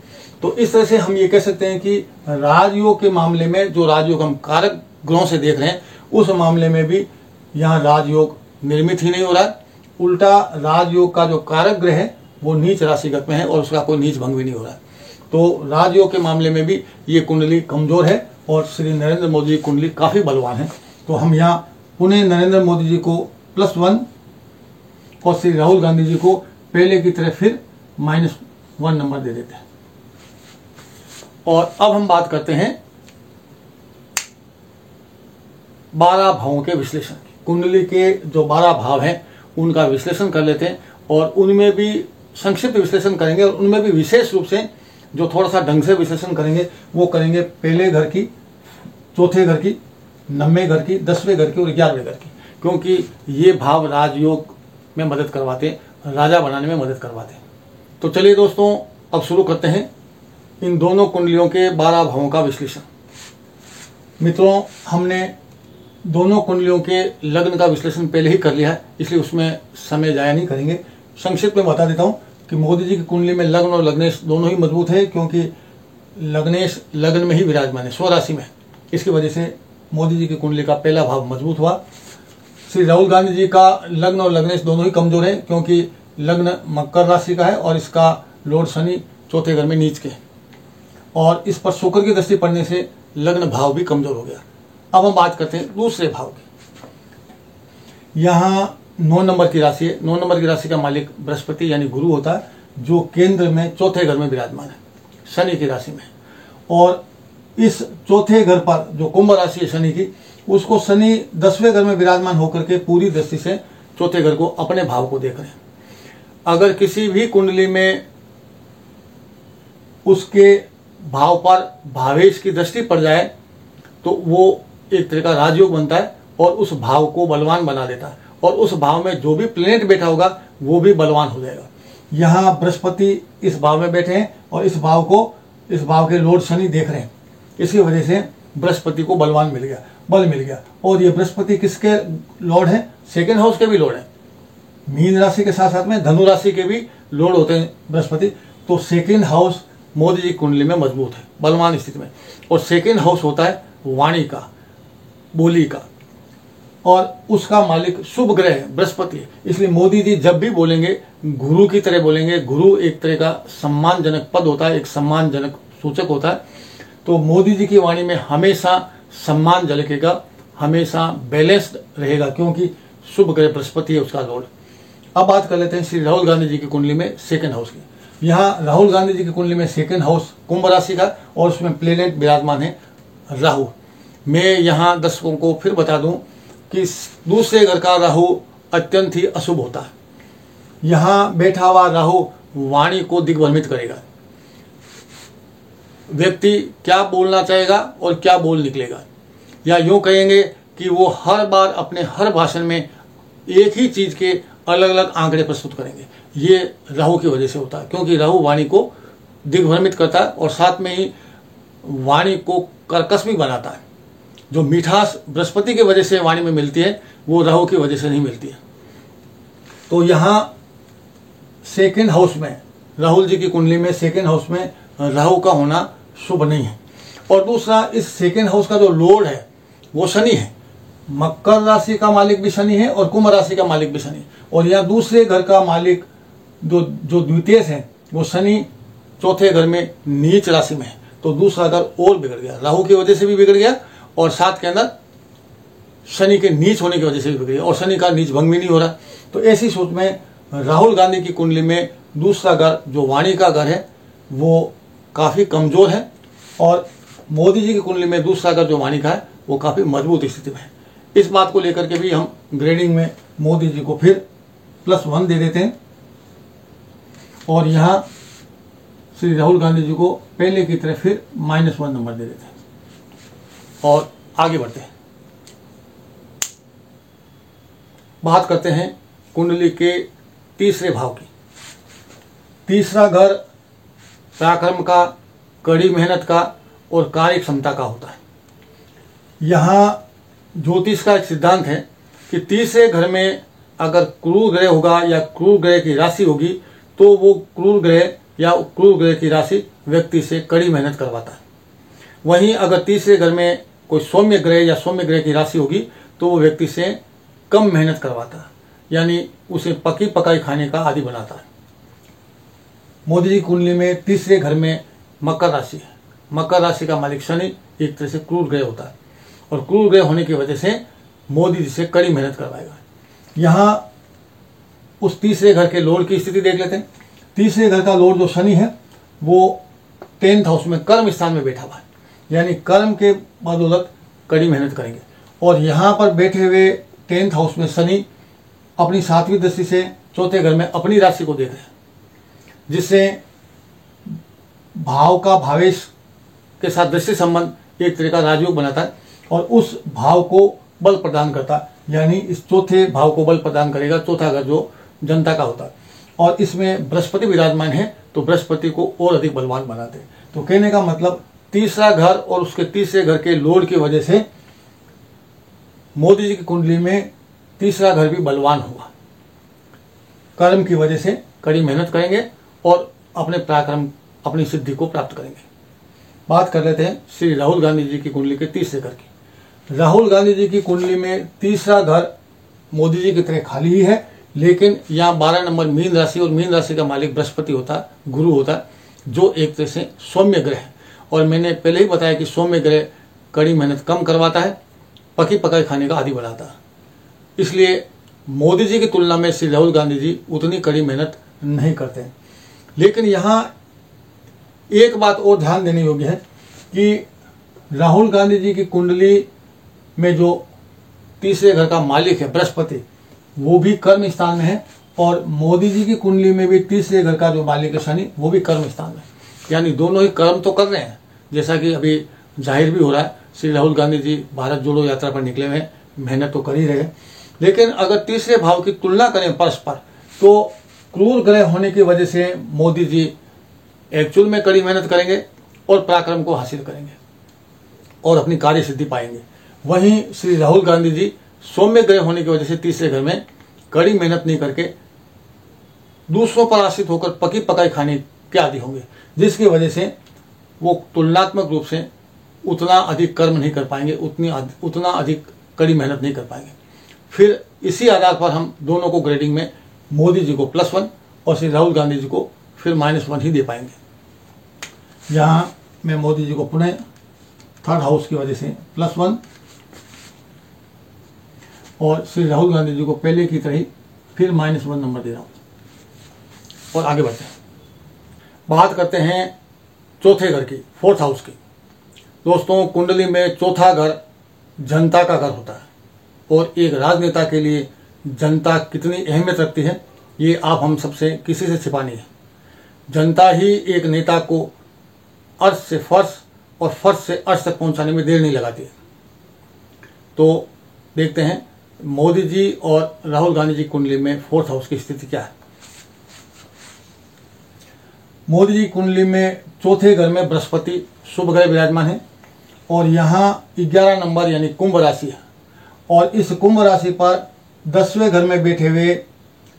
तो इस तरह से हम ये कह सकते हैं कि राजयोग के मामले में जो राजयोग हम कारक ग्रहों से देख रहे हैं, उस मामले में भी यहाँ राजयोग निर्मित ही नहीं हो रहा है। उल्टा राजयोग का जो कारक ग्रह है वो नीच राशिगत में है और उसका कोई नीच भंग भी नहीं हो रहा है। तो राजयोग के मामले में भी ये कुंडली कमजोर है और श्री नरेंद्र मोदी जी कुंडली काफी बलवान है। तो हम यहाँ पुनः नरेंद्र मोदी जी को +1 और श्री राहुल गांधी जी को पहले की तरह फिर -1 नंबर दे देते हैं। और अब हम बात करते हैं 12 भावों के विश्लेषण की। कुंडली के जो 12 भाव हैं उनका विश्लेषण कर लेते हैं और उनमें भी संक्षिप्त विश्लेषण करेंगे और उनमें भी विशेष रूप से जो थोड़ा सा ढंग से विश्लेषण करेंगे वो करेंगे पहले घर की, चौथे घर की, 9वें घर की, 10वें घर की और 11वें घर की, क्योंकि ये भाव राजयोग में मदद करवाते हैं, राजा बनाने में मदद करवाते हैं। तो चलिए दोस्तों, अब शुरू करते हैं इन दोनों कुंडलियों के 12 भावों का विश्लेषण। मित्रों, हमने दोनों कुंडलियों के लग्न का विश्लेषण पहले ही कर लिया है, इसलिए उसमें समय जाया नहीं करेंगे। संक्षिप्त में बता देता हूं कि मोदी जी की कुंडली में लग्न और लग्नेश दोनों ही मजबूत है, क्योंकि लग्नेश लग्न में ही विराजमान है, स्वराशि में। इसकी वजह से मोदी जी की कुंडली का पहला भाव मजबूत हुआ। श्री राहुल गांधी जी का लग्न और लग्नेश दोनों ही कमजोर है, क्योंकि लग्न मकर राशि का है और इसका लॉर्ड शनि चौथे घर में नीच के, और इस पर शुक्र की दृष्टि पड़ने से लग्न भाव भी कमजोर हो गया। अब हम बात करते हैं दूसरे भाव की। यहाँ 9 नंबर की राशि है। 9 नंबर की राशि का मालिक बृहस्पति यानी गुरु होता है, जो केंद्र में चौथे घर में विराजमान है, शनि की राशि में। और इस चौथे घर पर जो कुंभ राशि है शनि की, उसको शनि 10वें घर में विराजमान होकर के पूरी दृष्टि से चौथे घर को, अपने भाव को देख रहे हैं। अगर किसी भी कुंडली में उसके भाव पर भावेश की दृष्टि पड़ जाए तो वो एक तरह का राजयोग बनता है और उस भाव को बलवान बना देता है, और उस भाव में जो भी प्लेनेट बैठा होगा वो भी बलवान हो जाएगा। यहाँ बृहस्पति इस भाव में बैठे हैं और इस भाव के लॉर्ड शनि देख रहे हैं, इसकी वजह से बृहस्पति को बलवान मिल गया, बल मिल गया। और ये बृहस्पति किसके लॉर्ड है? 2nd हाउस के भी लॉर्ड है। मीन राशि के साथ साथ में धनु राशि के भी लॉर्ड होते हैं बृहस्पति। तो 2nd हाउस मोदी जी कुंडली में मजबूत है, बलवान स्थिति में। और 2nd हाउस होता है वाणी का, बोली का, और उसका मालिक शुभ ग्रह है, बृहस्पति है। इसलिए मोदी जी जब भी बोलेंगे गुरु की तरह बोलेंगे। गुरु एक तरह का सम्मानजनक पद होता है, एक सम्मानजनक सूचक होता है। तो मोदी जी की वाणी में हमेशा सम्मान झलकेगा, हमेशा बैलेंस्ड रहेगा, क्योंकि शुभ ग्रह बृहस्पति है, उसका लॉर्ड। अब बात कर लेते हैं श्री राहुल गांधी जी की कुंडली में सेकंड हाउस की। यहाँ राहुल गांधी जी की कुंडली में सेकंड हाउस कुंभ राशि का और उसमें प्लेनेट विराजमान है राहु। मैं यहाँ दर्शकों को फिर बता दूं कि दूसरे घर का राहु अत्यंत ही अशुभ होता है। यहाँ बैठा हुआ राहु वाणी को दिग्भ्रमित करेगा। व्यक्ति क्या बोलना चाहेगा और क्या बोल निकलेगा, या यूं कहेंगे कि वो हर बार अपने हर भाषण में एक ही चीज के अलग अलग आंकड़े प्रस्तुत करेंगे। ये राहु की वजह से होता है, क्योंकि राहु वाणी को दिग्भ्रमित करता है और साथ में ही वाणी को कर्कश भी बनाता है। जो मिठास बृहस्पति की वजह से वाणी में मिलती है वो राहु की वजह से नहीं मिलती है। तो यहाँ सेकेंड हाउस में राहुल जी की कुंडली में सेकेंड हाउस में राहु का होना शुभ नहीं है। और दूसरा, इस सेकेंड हाउस का जो लॉर्ड है वो शनि है। मकर राशि का मालिक भी शनि है और कुंभ राशि का मालिक भी शनि है। और यहाँ दूसरे घर का मालिक जो द्वितीय है वो शनि चौथे घर में नीच राशि में है। तो दूसरा घर और बिगड़ गया, राहु की वजह से भी बिगड़ गया और साथ के अंदर शनि के नीच होने की वजह से भी बिगड़ गया, और शनि का नीच भंग भी नहीं हो रहा। तो ऐसी सोच में राहुल गांधी की कुंडली में दूसरा घर जो वाणी का घर है वो काफी कमजोर है, और मोदी जी की कुंडली में दूसरा घर जो वाणी का है वो काफी मजबूत स्थिति में है। इस बात को लेकर के भी हम ग्रेडिंग में मोदी जी को फिर +1 दे देते हैं, और यहाँ श्री राहुल गांधी जी को पहले की तरह फिर -1 नंबर दे देते हैं। और आगे बढ़ते हैं, बात करते हैं कुंडली के तीसरे भाव की। तीसरा घर पराक्रम का, कड़ी मेहनत का और कार्य क्षमता का होता है। यहाँ ज्योतिष का एक सिद्धांत है कि तीसरे घर में अगर क्रूर ग्रह होगा या क्रूर ग्रह की राशि होगी तो वो क्रूर ग्रह या क्रूर ग्रह की राशि व्यक्ति से कड़ी मेहनत करवाता है। वहीं अगर तीसरे घर में कोई सौम्य ग्रह या सौम्य ग्रह की राशि होगी तो वो व्यक्ति से कम मेहनत करवाता है, यानी उसे पकी पकाई खाने का आदी बनाता है। मोदी जी कुंडली में तीसरे घर में मकर राशि है। मकर राशि का मालिक शनि एक तरह से क्रूर ग्रह होता है, और क्रूर ग्रह होने की वजह से मोदी जी से कड़ी मेहनत करवाएगा। यहाँ उस तीसरे घर के लॉर्ड की स्थिति देख लेते हैं। तीसरे घर का लॉर्ड जो शनि है वो 10th हाउस में कर्म स्थान में बैठा हुआ है, यानी कर्म के बदौलत कड़ी मेहनत करेंगे। और यहाँ पर बैठे हुए 10th हाउस में शनि अपनी 7वीं दृष्टि से चौथे घर में अपनी राशि को देख रहे हैं, जिससे भाव का भावेश के साथ दृष्टि संबंध एक तरह का राजयोग बनाता है और उस भाव को बल प्रदान करता है, यानी इस चौथे भाव को बल प्रदान करेगा। चौथा घर जो जनता का होता है, और इसमें बृहस्पति विराजमान है तो बृहस्पति को और अधिक बलवान बनाते हैं। तो कहने का मतलब तीसरा घर और उसके तीसरे घर के लॉर्ड की वजह से मोदी जी की कुंडली में तीसरा घर भी बलवान होगा। कर्म की वजह से कड़ी मेहनत करेंगे और अपने पराक्रम, अपनी सिद्धि को प्राप्त करेंगे। बात कर लेते हैं श्री राहुल गांधी जी की कुंडली के तीसरे घर की। राहुल गांधी जी की कुंडली में तीसरा घर मोदी जी की तरह खाली ही है, लेकिन यहाँ 12 नंबर मीन राशि, और मीन राशि का मालिक बृहस्पति होता है, गुरु होता है, जो एक तरह से सौम्य ग्रह है। और मैंने पहले ही बताया कि सौम्य ग्रह कड़ी मेहनत कम करवाता है, पकी पकाई खाने का आदी बनाता है। इसलिए मोदी जी की तुलना में श्री राहुल गांधी जी उतनी कड़ी मेहनत नहीं करते। लेकिन यहाँ एक बात और ध्यान देने योग्य है कि राहुल गांधी जी की कुंडली में जो तीसरे घर का मालिक है बृहस्पति, वो भी कर्म स्थान में है, और मोदी जी की कुंडली में भी तीसरे घर का जो मालिक है शनि, वो भी कर्म स्थान में, यानी दोनों ही कर्म तो कर रहे हैं, जैसा कि अभी जाहिर भी हो रहा है। श्री राहुल गांधी जी भारत जोड़ो यात्रा पर निकले हुए हैं, मेहनत तो कर ही रहे हैं। लेकिन अगर तीसरे भाव की तुलना करें परस्पर, तो क्रूर ग्रह होने की वजह से मोदी जी एक्चुअल में कड़ी मेहनत करेंगे और पराक्रम को हासिल करेंगे और अपनी कार्य सिद्धि पाएंगे। वहीं श्री राहुल गांधी जी सौम्य ग्रह होने की वजह से तीसरे घर में कड़ी मेहनत नहीं करके दूसरों पर आश्रित होकर पकी पकाई खाने के आदी होंगे, जिसकी वजह से वो तुलनात्मक रूप से उतना अधिक कर्म नहीं कर पाएंगे, उतना अधिक कड़ी मेहनत नहीं कर पाएंगे। फिर इसी आधार पर हम दोनों को ग्रेडिंग में मोदी जी को +1 और श्री राहुल गांधी जी को फिर -1 ही दे पाएंगे। यहाँ मैं मोदी जी को पुनः 3rd हाउस की वजह से +1, और श्री राहुल गांधी जी को पहले की तरह ही फिर -1 नंबर दे रहा हूँ। और आगे बढ़ते हैं, बात करते हैं चौथे घर की, 4th हाउस की। दोस्तों, कुंडली में चौथा घर जनता का घर होता है और एक राजनेता के लिए जनता कितनी अहमियत रखती है ये आप हम सबसे किसी से छिपा नहीं है। जनता ही एक नेता को अर्श से फर्श और फर्श से अर्श तक पहुंचाने में देर नहीं लगाती है। तो देखते हैं मोदी जी और राहुल गांधी जी कुंडली में 4th हाउस की स्थिति क्या है। मोदी जी कुंडली में चौथे घर में बृहस्पति शुभ ग्रह विराजमान है और यहाँ 11 नंबर यानी कुंभ राशि है और इस कुंभ राशि पर 10वें घर में बैठे हुए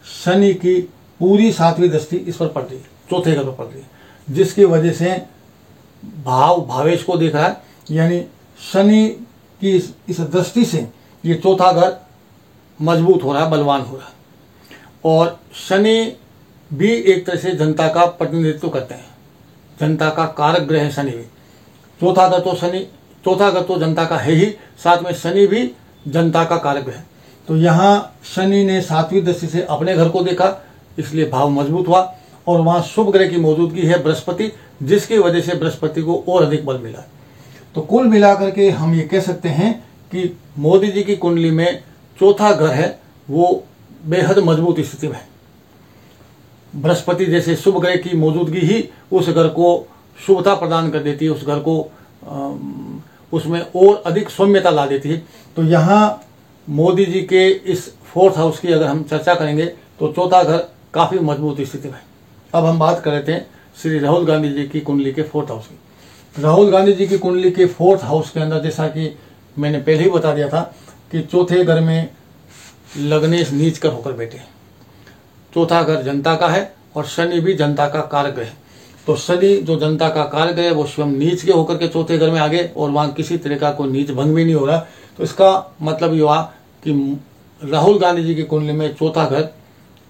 शनि की पूरी 7वीं दृष्टि इस पर पड़ रही है, चौथे घर पर पड़ रही है, जिसकी वजह से भावेश को देख रहा है, यानी शनि की इस दृष्टि से ये चौथा घर मजबूत हो रहा है, बलवान हो रहा है। और शनि भी एक तरह से जनता का प्रतिनिधित्व करते हैं, जनता का कारक ग्रह है शनि भी। चौथा घर तो जनता का है ही, साथ में शनि भी जनता का कारक है। तो यहाँ शनि ने 7वीं दृष्टि से अपने घर को देखा, इसलिए भाव मजबूत हुआ और वहाँ शुभ ग्रह की मौजूदगी है बृहस्पति, जिसकी वजह से बृहस्पति को और अधिक बल मिला। तो कुल मिलाकर के हम ये कह सकते हैं कि मोदी जी की कुंडली में चौथा घर है वो बेहद मजबूत स्थिति में है। बृहस्पति जैसे शुभ ग्रह की मौजूदगी ही उस घर को शुभता प्रदान कर देती है, उस घर को उसमें और अधिक सौम्यता ला देती है। तो यहाँ मोदी जी के इस 4th हाउस की अगर हम चर्चा करेंगे तो चौथा घर काफ़ी मजबूत स्थिति में है। अब हम बात कर लेते हैं श्री राहुल गांधी जी की कुंडली के 4th हाउस की। राहुल गांधी जी की कुंडली के 4th हाउस के अंदर, जैसा कि मैंने पहले ही बता दिया था कि चौथे घर में लग्नेश नीच कर होकर बैठे हैं। चौथा घर जनता का है और शनि भी जनता का कारक है। तो शनि जो जनता का कारक है वो स्वयं नीच के होकर के चौथे घर में आ गए और वहाँ किसी तरह का कोई नीच भंग भी नहीं हो रहा। तो इसका मतलब ये हुआ कि राहुल गांधी जी की कुंडली में चौथा घर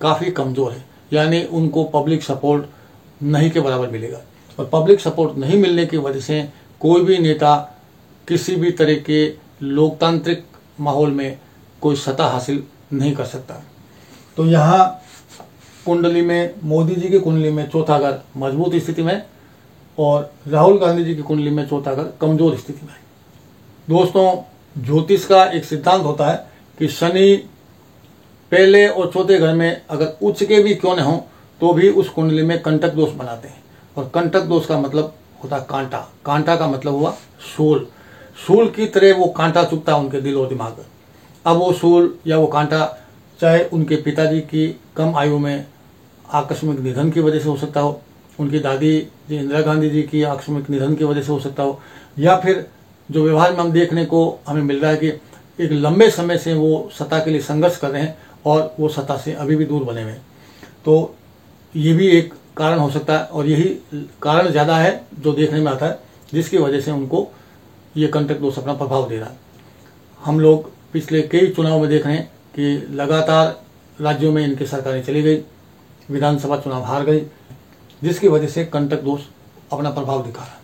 काफ़ी कमज़ोर है, यानी उनको पब्लिक सपोर्ट नहीं के बराबर मिलेगा। और पब्लिक सपोर्ट नहीं मिलने की वजह से कोई भी नेता किसी भी तरह के लोकतांत्रिक माहौल में कोई सत्ता हासिल नहीं कर सकता। तो यहाँ कुंडली में मोदी जी की कुंडली में चौथा घर मजबूत स्थिति में और राहुल गांधी जी की कुंडली में चौथा घर कमजोर स्थिति में। दोस्तों, ज्योतिष का एक सिद्धांत होता है कि शनि पहले और चौथे घर में अगर उच्च के भी क्यों न हो तो भी उस कुंडली में कंटक दोष बनाते हैं। और कंटक दोष का मतलब होता है कांटा, कांटा का मतलब हुआ शूल, शूल की तरह वो कांटा चुभता है उनके दिल और दिमाग में। अब वो शूल या वो कांटा चाहे उनके पिताजी की कम आयु में आकस्मिक निधन की वजह से हो सकता हो, उनकी दादी जी इंदिरा गांधी जी की आकस्मिक निधन की वजह से हो सकता हो, या फिर जो व्यवहार में हम देखने को हमें मिल रहा है कि एक लंबे समय से वो सत्ता के लिए संघर्ष कर रहे हैं और वो सत्ता से अभी भी दूर बने हुए हैं। तो ये भी एक कारण हो सकता है और यही कारण ज़्यादा है जो देखने में आता है, जिसकी वजह से उनको ये कंटक दोष अपना प्रभाव दे रहा है। हम लोग पिछले कई चुनाव में देख रहे हैं कि लगातार राज्यों में इनकी सरकारें चली गई, विधानसभा चुनाव हार गई, जिसकी वजह से कंटक दोष अपना प्रभाव दिखा रहा है।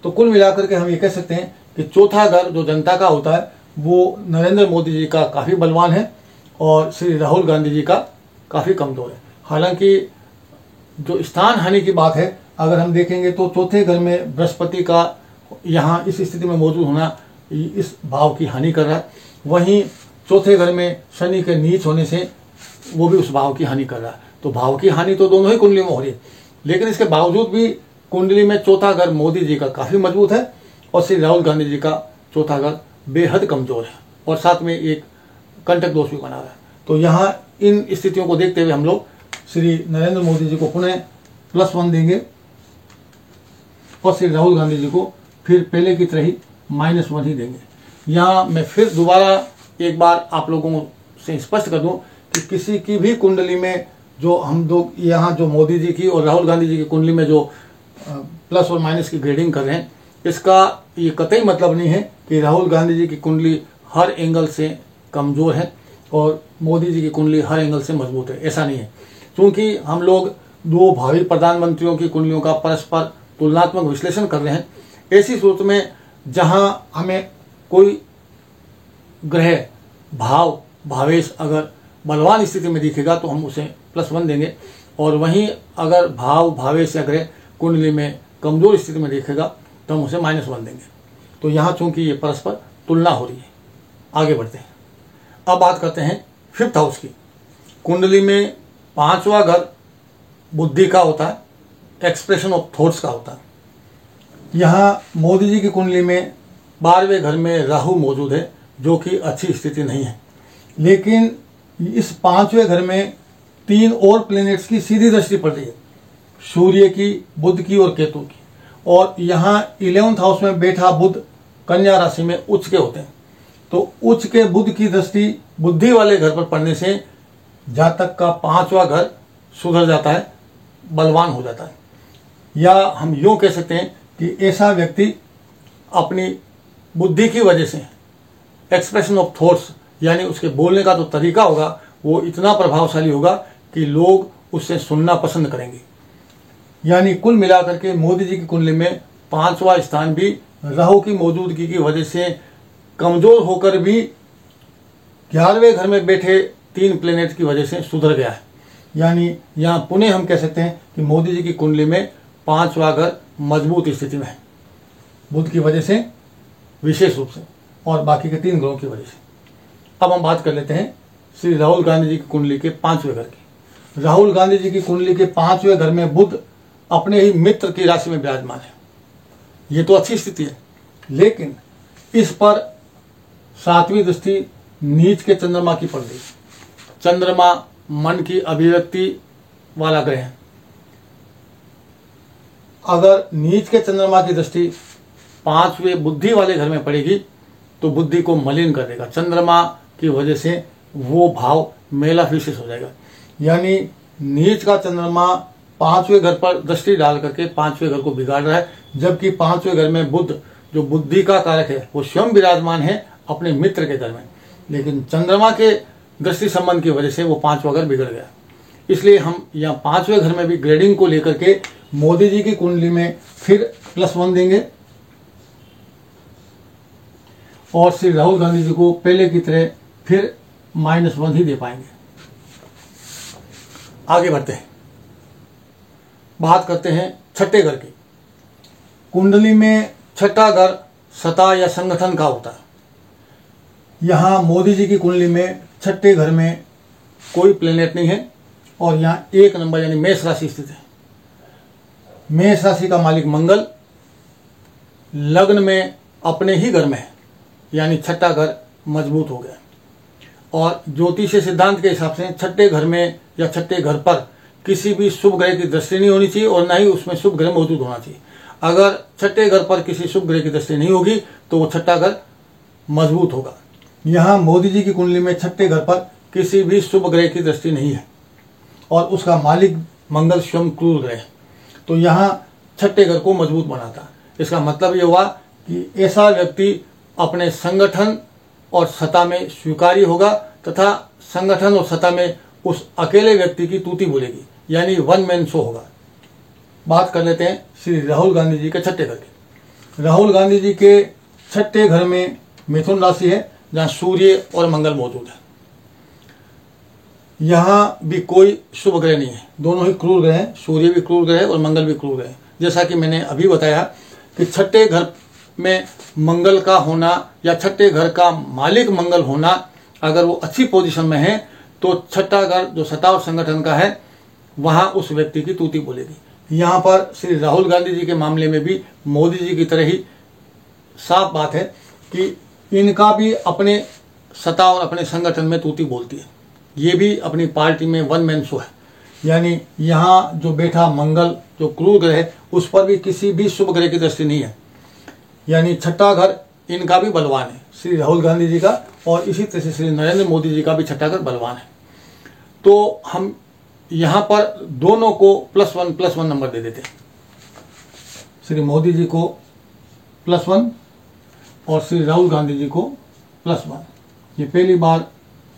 तो कुल मिलाकर के हम ये कह सकते हैं कि चौथा घर जो जनता का होता है वो नरेंद्र मोदी जी का काफ़ी बलवान है और श्री राहुल गांधी जी का काफ़ी कमज़ोर है। हालांकि जो स्थान हानि की बात है अगर हम देखेंगे तो चौथे घर में बृहस्पति का यहाँ इस स्थिति में मौजूद होना इस भाव की हानि कर रहा है, वहीं चौथे घर में शनि के नीच होने से वो भी उस भाव की हानि कर रहा है। तो भाव की हानि तो दोनों ही कुंडली में हो रही है, लेकिन इसके बावजूद भी कुंडली में चौथा घर मोदी जी का काफ़ी मजबूत है और श्री राहुल गांधी जी का चौथा घर बेहद कमज़ोर है और साथ में एक कंटक दोष भी बना रहा है। तो यहाँ इन स्थितियों को देखते हुए हम लोग श्री नरेंद्र मोदी जी को पुनः +1 देंगे और श्री राहुल गांधी जी को फिर पहले की तरह ही -1 ही देंगे। यहाँ मैं फिर दोबारा एक बार आप लोगों से स्पष्ट कर दूं कि किसी की भी कुंडली में जो हम लोग यहाँ जो मोदी जी की और राहुल गांधी जी की कुंडली में जो प्लस और माइनस की ग्रेडिंग कर रहे हैं, इसका ये कतई मतलब नहीं है कि राहुल गांधी जी की कुंडली हर एंगल से कमज़ोर है और मोदी जी की कुंडली हर एंगल से मजबूत है, ऐसा नहीं है। क्योंकि हम लोग दो भावी प्रधानमंत्रियों की कुंडलियों का परस्पर तुलनात्मक विश्लेषण कर रहे हैं। ऐसी सूरत में जहां हमें कोई ग्रह भाव भावेश अगर बलवान स्थिति में दिखेगा तो हम उसे +1 देंगे, और वहीं अगर भाव, भावेश या ग्रह कुंडली में कमजोर स्थिति में दिखेगा तो हम उसे -1 देंगे। तो यहाँ चूंकि ये परस्पर तुलना हो रही है। आगे बढ़ते हैं। अब बात करते हैं 5th हाउस की। कुंडली में 5वां घर बुद्धि का होता है, एक्सप्रेशन ऑफ थॉट्स का होता है। यहाँ मोदी जी की कुंडली में 12वें घर में राहु मौजूद है, जो कि अच्छी स्थिति नहीं है। लेकिन इस 5वें घर में 3 और प्लैनेट्स की सीधी दृष्टि पड़ रही है, सूर्य की, बुध की और केतु की। और यहाँ 11th हाउस में बैठा बुध कन्या राशि में उच्च के होते हैं। तो उच्च के बुध की दृष्टि बुद्धि वाले घर पर पड़ने से जातक का 5वां घर सुधर जाता है, बलवान हो जाता है। या हम यूँ कह सकते हैं कि ऐसा व्यक्ति अपनी बुद्धि की वजह से, एक्सप्रेशन ऑफ थॉट्स यानी उसके बोलने का तो तरीका होगा वो इतना प्रभावशाली होगा कि लोग उससे सुनना पसंद करेंगे। यानी कुल मिलाकर के मोदी जी की कुंडली में 5वां स्थान भी राहु की मौजूदगी की वजह से कमजोर होकर भी 11वें घर में बैठे 3 प्लैनेट की वजह से सुधर गया है। यानी यहाँ पुनः हम कह सकते हैं कि मोदी जी की कुंडली में 5वां घर मजबूत स्थिति में है, बुध की वजह से विशेष रूप से, और बाकी के 3 ग्रहों की वजह से। अब हम बात कर लेते हैं श्री राहुल गांधी जी की कुंडली के 5वें घर की। राहुल गांधी जी की कुंडली के 5वें घर में बुध अपने ही मित्र की राशि में विराजमान है। ये तो अच्छी स्थिति है, लेकिन इस पर 7वीं दृष्टि नीच के चंद्रमा की पड़ गई। चंद्रमा मन की अभिव्यक्ति वाला ग्रह है। अगर नीच के चंद्रमा की दृष्टि 5वें बुद्धि वाले घर में पड़ेगी तो बुद्धि को मलिन कर देगा। चंद्रमा की वजह से वो भाव मेला विशेष हो जाएगा। यानी नीच का चंद्रमा 5वें घर पर दृष्टि डाल करके 5वें घर को बिगाड़ रहा है, जबकि 5वें घर में बुध जो बुद्धि का कारक है वो स्वयं विराजमान है अपने मित्र के घर में, लेकिन चंद्रमा के दृष्टि संबंध की वजह से वो 5वां घर बिगड़ गया। इसलिए हम यहाँ 5वें घर में भी ग्रेडिंग को लेकर के मोदी जी की कुंडली में फिर +1 देंगे, और श्री राहुल गांधी जी को पहले की तरह फिर -1 ही दे पाएंगे। आगे बढ़ते हैं, बात करते हैं 6ठे घर की। कुंडली में 6ठा घर सत्ता या संगठन का होता है। यहाँ मोदी जी की कुंडली में 6ठे घर में कोई प्लेनेट नहीं है, और यहाँ 1 नंबर यानी मेष राशि स्थित है। मेष राशि का मालिक मंगल लग्न में अपने ही घर में है, यानी 6ठा घर मजबूत हो गया। और ज्योतिषीय सिद्धांत के हिसाब से 6ठे घर में या 6ठे घर पर किसी भी शुभ ग्रह की दृष्टि नहीं होनी चाहिए, और न ही उसमें शुभ ग्रह मौजूद होना चाहिए। अगर 6ठे घर पर किसी शुभ ग्रह की दृष्टि नहीं होगी तो वो 6ठा घर मजबूत होगा। यहाँ मोदी जी की कुंडली में 6ठे घर पर किसी भी शुभ ग्रह की दृष्टि नहीं है, और उसका मालिक मंगल स्वयं क्रूर ग्रह है। तो यहाँ 6ठे घर को मजबूत बनाता। इसका मतलब ये हुआ कि ऐसा व्यक्ति अपने संगठन और सत्ता में स्वीकार्य होगा, तथा संगठन और सत्ता में उस अकेले व्यक्ति की तूती बोलेगी, यानी 1 मैन शो होगा। बात कर लेते हैं श्री राहुल गांधी जी के 6ठे घर की। राहुल गांधी जी के 6ठे घर में मिथुन राशि है, जहाँ सूर्य और मंगल मौजूद है। यहाँ भी कोई शुभ ग्रह नहीं है, दोनों ही क्रूर ग्रह हैं। सूर्य भी क्रूर ग्रह है और मंगल भी क्रूर ग्रह है। जैसा कि मैंने अभी बताया कि 6ठे घर में मंगल का होना या 6ठे घर का मालिक मंगल होना, अगर वो अच्छी पोजीशन में है तो 6ठा घर जो सत्ता और संगठन का है वहां उस व्यक्ति की तूती बोलेगी। यहाँ पर श्री राहुल गांधी जी के मामले में भी मोदी जी की तरह ही साफ बात है कि इनका भी अपने सत्ता और अपने संगठन में तूती बोलती है। ये भी अपनी पार्टी में 1 मैन शो है। यानी यहाँ जो बैठा मंगल जो क्रूर ग्रह है उस पर भी किसी भी शुभ ग्रह की दृष्टि नहीं है। यानी 6ठा घर इनका भी बलवान है, श्री राहुल गांधी जी का, और इसी तरह से श्री नरेंद्र मोदी जी का भी 6ठा घर बलवान है। तो हम यहाँ पर दोनों को +1 नंबर दे देते हैं। श्री मोदी जी को +1 और श्री राहुल गांधी जी को +1। ये पहली बार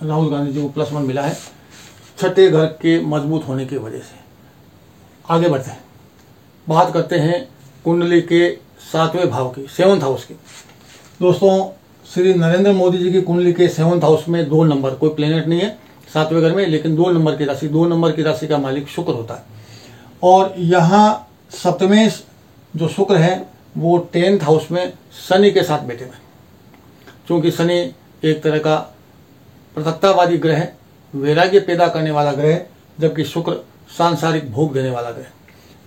राहुल गांधी जी को +1 मिला है 6ठे घर के मजबूत होने की वजह से। आगे बढ़ते हैं, बात करते हैं कुंडली के 7वें भाव की, 7th हाउस की। दोस्तों श्री नरेंद्र मोदी जी की कुंडली के 7th हाउस में 2 नंबर, कोई प्लेनेट नहीं है 7वें घर में, लेकिन 2 नंबर की राशि, 2 नंबर की राशि का मालिक शुक्र होता है। और यहाँ सप्तमेश जो शुक्र है वो 10th हाउस में शनि के साथ बैठे हुए, क्योंकि शनि एक तरह का पृथकतावादी ग्रह है, वैराग्य पैदा करने वाला ग्रह है, जबकि शुक्र सांसारिक भोग देने वाला ग्रह।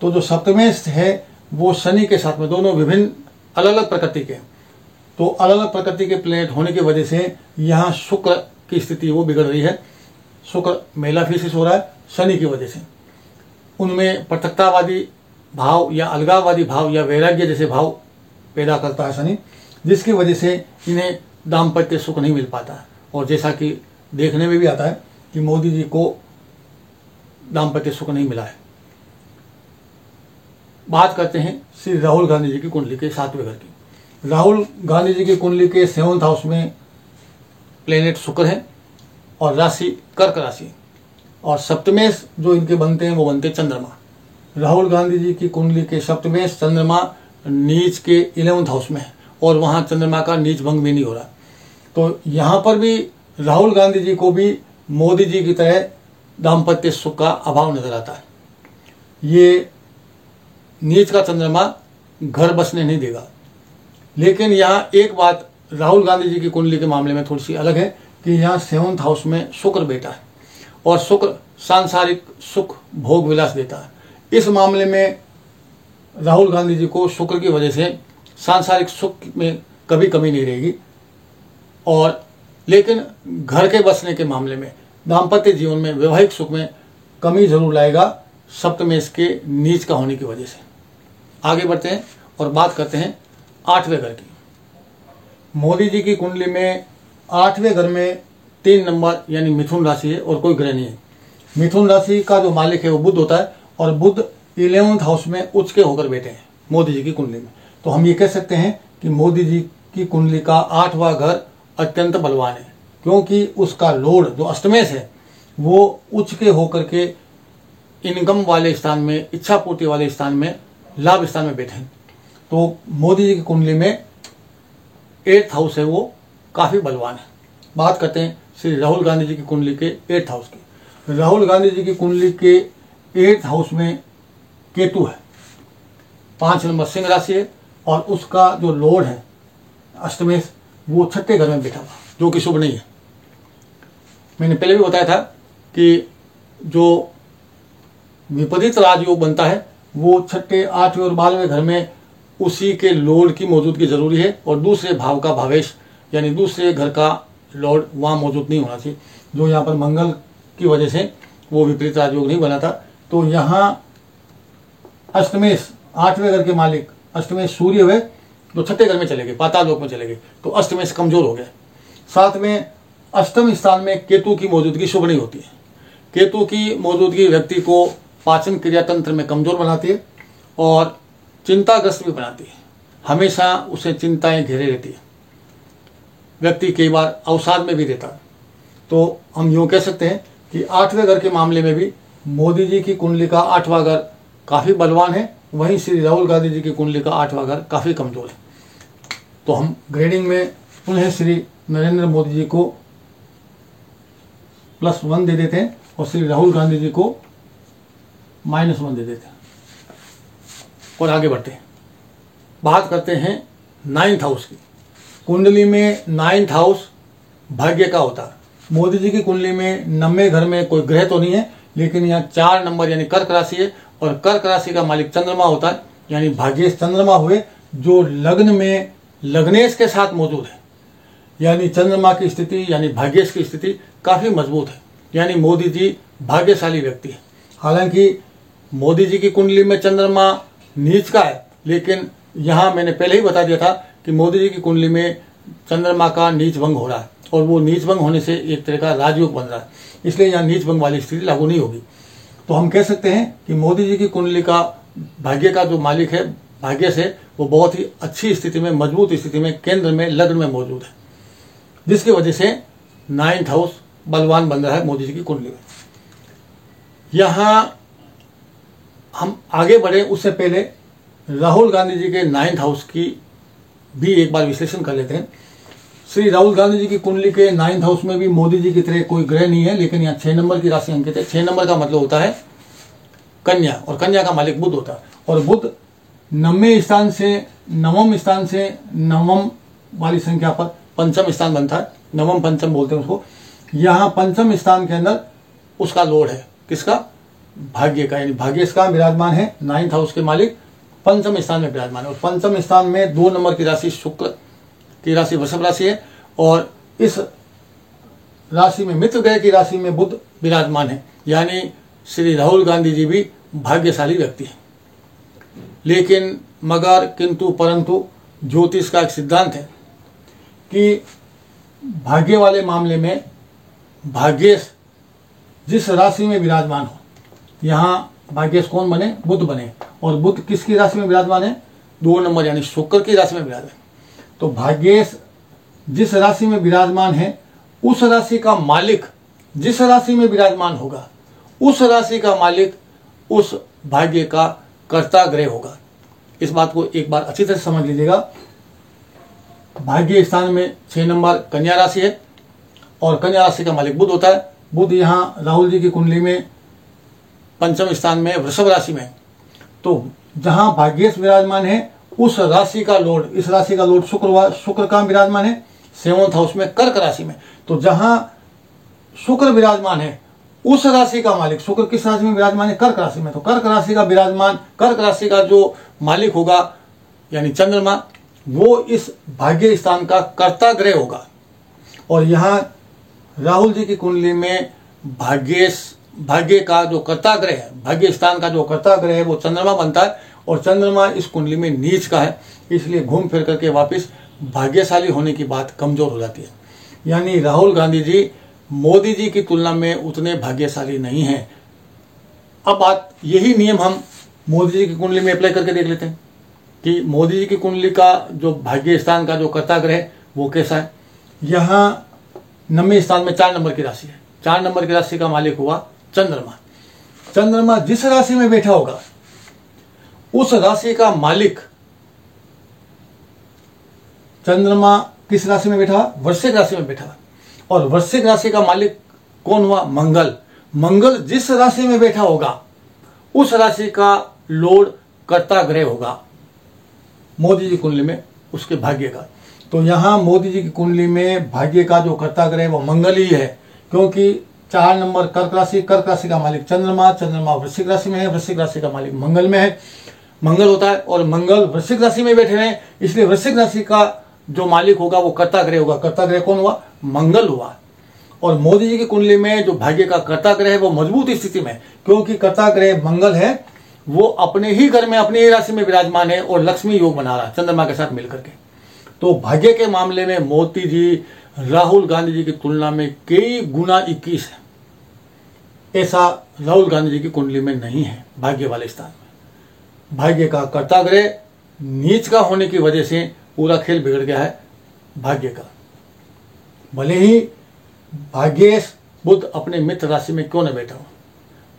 तो जो सप्तमेश है वो शनि के साथ में, दोनों विभिन्न अलग अलग प्रकृति के, तो अलग अलग प्रकृति के प्लेनेट होने की वजह से यहाँ शुक्र की स्थिति वो बिगड़ रही है। शुक्र मेलाफिसिस हो रहा है शनि की वजह से, उनमें पृथकतावादी भाव या अलगाववादी भाव या वैराग्य जैसे भाव पैदा करता है शनि, जिसकी वजह से इन्हें दाम्पत्य सुख नहीं मिल पाता है। और जैसा कि देखने में भी आता है कि मोदी जी को दाम्पत्य सुख नहीं मिला है। बात करते हैं श्री राहुल गांधी जी की कुंडली के 7वें घर की। राहुल गांधी जी की कुंडली के 7th हाउस में प्लेनेट शुक्र है और राशि कर्क राशि, और सप्तमेश जो इनके बनते हैं वो बनते चंद्रमा। राहुल गांधी जी की कुंडली के सप्तमेश चंद्रमा नीच के 11th हाउस में है और वहां चंद्रमा का नीच भंग भी नहीं हो रहा। तो यहाँ पर भी राहुल गांधी जी को भी मोदी जी की तरह दाम्पत्य सुख का अभाव नजर आता है। ये नीच का चंद्रमा घर बसने नहीं देगा। लेकिन यहाँ एक बात राहुल गांधी जी की कुंडली के मामले में थोड़ी सी अलग है कि यहाँ 7th हाउस में शुक्र बैठा है और शुक्र सांसारिक सुख भोग विलास देता है। इस मामले में राहुल गांधी जी को शुक्र की वजह से सांसारिक सुख में कभी कमी नहीं रहेगी, और लेकिन घर के बसने के मामले में, दाम्पत्य जीवन में, वैवाहिक सुख में कमी जरूर लाएगा सप्तमेश के नीच का होने की वजह से। आगे बढ़ते हैं और बात करते हैं 8वें घर की। मोदी जी की कुंडली में 8वें घर में 3 नंबर यानी मिथुन राशि है और कोई ग्रह नहीं है। मिथुन राशि का जो मालिक है वो बुध होता है और बुध 11th हाउस में उच्च के होकर बैठे हैं मोदी जी की कुंडली में। तो हम ये कह सकते हैं कि मोदी जी की कुंडली का 8वां घर अत्यंत बलवान है, क्योंकि उसका लॉर्ड जो अष्टमेश है वो उच्च के होकर के इनकम वाले स्थान में, इच्छा पूर्ति वाले स्थान में, लाभ स्थान में बैठे हैं। तो मोदी जी की कुंडली में 8th हाउस है वो काफी बलवान है। बात करते हैं श्री राहुल गांधी जी की कुंडली के 8th हाउस की। राहुल गांधी जी की कुंडली के 8th हाउस में केतु है, 5 नंबर सिंह राशि है, और उसका जो लॉर्ड है अष्टमेश वो 6ठे घर में बैठा हुआ, जो कि शुभ नहीं है। मैंने पहले भी बताया था कि जो विपरीत राजयोग बनता है वो 6ठे, 8वें और 12वें घर में उसी के लॉर्ड की मौजूदगी जरूरी है, और दूसरे भाव का भावेश यानी दूसरे घर का लॉर्ड वहां मौजूद नहीं होना चाहिए। जो यहाँ पर मंगल की वजह से वो विपरीत राजयोग नहीं बना था। तो यहाँ अष्टमेश 8वें घर के मालिक अष्टमेश सूर्य हुए तो 6ठे घर में चले गए, पाताल लोक में चले गए, तो अष्टमेश कमजोर हो गया। साथ में अष्टम स्थान में केतु की मौजूदगी शुभ नहीं होती है। केतु की मौजूदगी व्यक्ति को पाचन क्रिया तंत्र में कमजोर बनाती है और चिंताग्रस्त भी बनाती है। हमेशा उसे चिंताएं घेरे रहती है, व्यक्ति कई बार अवसाद में भी रहता है। तो हम यूँ कह सकते हैं कि 8वें घर के मामले में भी मोदी जी की कुंडली का 8वां घर काफी बलवान है, वहीं श्री राहुल गांधी जी की कुंडली का 8वां घर काफी कमजोर है। तो हम ग्रेडिंग में पुनः श्री नरेंद्र मोदी जी को +1 दे देते हैं और श्री राहुल गांधी जी को -1 दे देते हैं। और आगे बढ़ते हैं, बात करते हैं 9th हाउस की। कुंडली में 9th हाउस भाग्य का होता है। मोदी जी की कुंडली में 9वें घर में कोई ग्रह तो नहीं है, लेकिन यहाँ 4 नंबर यानी कर्क राशि है, और कर्क राशि का मालिक चंद्रमा होता है, यानी भाग्येश चंद्रमा हुए जो लग्न में लग्नेश के साथ मौजूद है। यानी चंद्रमा की स्थिति यानी भाग्येश की स्थिति काफी मजबूत है, यानी मोदी जी भाग्यशाली व्यक्ति है। हालांकि मोदी जी की कुंडली में चंद्रमा नीच का है, लेकिन यहाँ मैंने पहले ही बता दिया था कि मोदी जी की कुंडली में चंद्रमा का नीच भंग हो रहा है, और वो नीच भंग होने से एक तरह का राजयोग बन रहा है, इसलिए यहाँ नीच भंग वाली स्थिति लागू नहीं होगी। तो हम कह सकते हैं कि मोदी जी की कुंडली का भाग्य का जो मालिक है भाग्य से वो बहुत ही अच्छी स्थिति में, मजबूत स्थिति में, केंद्र में, लग्न में मौजूद है, जिसकी वजह से 9th हाउस बलवान बन रहा है मोदी जी की कुंडली में। यहाँ हम आगे बढ़े उससे पहले राहुल गांधी जी के 9th हाउस की भी एक बार विश्लेषण कर लेते हैं। श्री राहुल गांधी जी की कुंडली के 9th हाउस में भी मोदी जी की तरह कोई ग्रह नहीं है, लेकिन यहाँ 6 नंबर की राशि अंकित है। 6 नंबर का मतलब होता है कन्या, और कन्या का मालिक बुध होता है। और बुध 9वें स्थान से 9वें स्थान से 9वें वाली संख्या पर पंचम स्थान बनता है, नवम पंचम बोलते हैं उसको। यहाँ पंचम स्थान के अंदर उसका लॉर्ड है, किसका? भाग्य का, यानी भाग्य का विराजमान है। 9th हाउस के मालिक पंचम स्थान में विराजमान है, और पंचम स्थान में 2 नंबर की राशि शुक्र की राशि वृषभ राशि है, और इस राशि में मित्र ग्रह की राशि में बुध विराजमान है, यानी श्री राहुल गांधी जी भी भाग्यशाली व्यक्ति है। लेकिन मगर किंतु परंतु ज्योतिष का एक सिद्धांत है कि भाग्य वाले मामले में भाग्येश जिस राशि में विराजमान हो, यहाँ भाग्येश कौन बने? बुध बने, और बुध किसकी राशि में विराजमान है? 2 नंबर यानी शुक्र की राशि में विराजमान। तो भाग्येश जिस राशि में विराजमान है, उस राशि का मालिक जिस राशि में विराजमान होगा, उस राशि का मालिक उस भाग्य का कर्ता ग्रह होगा। इस बात को एक बार अच्छी तरह समझ लीजिएगा। भाग्य स्थान में 6 नंबर कन्या राशि है, और कन्या राशि का मालिक बुध होता है। बुध यहाँ राहुल जी की कुंडली में पंचम स्थान में वृषभ राशि में, तो जहां भाग्येश विराजमान है उस राशि का लॉर्ड, इस राशि का लॉर्ड शुक्र का विराजमान है 7th हाउस में कर्क राशि में। तो जहां शुक्र विराजमान है उस राशि का मालिक, शुक्र किस राशि में विराजमान है? कर्क राशि में। तो कर्क राशि का विराजमान, कर्क राशि का जो मालिक होगा यानी चंद्रमा, वो इस भाग्य स्थान का कर्ता ग्रह होगा। और यहाँ राहुल जी की कुंडली में भाग्य का जो कर्ता ग्रह है, भाग्य स्थान का जो कर्ता ग्रह है वो चंद्रमा बनता है, और चंद्रमा इस कुंडली में नीच का है, इसलिए घूम फिर करके वापस भाग्यशाली होने की बात कमजोर हो जाती है। यानी राहुल गांधी जी मोदी जी की तुलना में उतने भाग्यशाली नहीं हैं। अब बात यही नियम हम मोदी जी की कुंडली में अप्लाई करके देख लेते हैं कि मोदी जी की कुंडली का जो भाग्य स्थान का जो कर्ता ग्रह है वो कैसा है। यहाँ 9वें स्थान में 4 नंबर की राशि है। 4 नंबर की राशि का मालिक हुआ चंद्रमा। चंद्रमा जिस राशि में बैठा होगा उस राशि का मालिक, चंद्रमा किस राशि में बैठा? वृश्चिक राशि में बैठा। और वृश्चिक राशि का मालिक कौन हुआ? मंगल। मंगल जिस राशि में बैठा होगा उस राशि का लॉर्ड कर्ता ग्रह होगा मोदी जी कुंडली में उसके भाग्य का। तो यहाँ मोदी जी की कुंडली में भाग्य का जो कर्ता ग्रह वो मंगल ही है, क्योंकि 4 नंबर कर्क राशि का मालिक चंद्रमा वृश्चिक राशि में है, वृश्चिक राशि का मालिक मंगल में है, मंगल होता है, और मंगल वृश्चिक राशि में बैठे हैं, इसलिए वृश्चिक राशि का जो मालिक होगा वो कर्ता ग्रह होगा। कर्ता ग्रह कौन हुआ? मंगल हुआ। और मोदी जी की कुंडली में जो भाग्य का कर्ता ग्रह है वो मजबूत स्थिति में, क्योंकि कर्ता ग्रह मंगल है, वो अपने ही घर में अपनी ही राशि में विराजमान है और लक्ष्मी योग बना रहा है चंद्रमा के साथ मिलकर के। तो भाग्य के मामले में मोदी जी राहुल गांधी जी की तुलना में कई गुना 21 है। ऐसा राहुल गांधी जी की कुंडली में नहीं है। भाग्य वाले स्थान में भाग्य का कर्ता ग्रह नीच का होने की वजह से पूरा खेल बिगड़ गया है भाग्य का। भले ही भाग्येश बुध अपने मित्र राशि में क्यों न बैठा हो।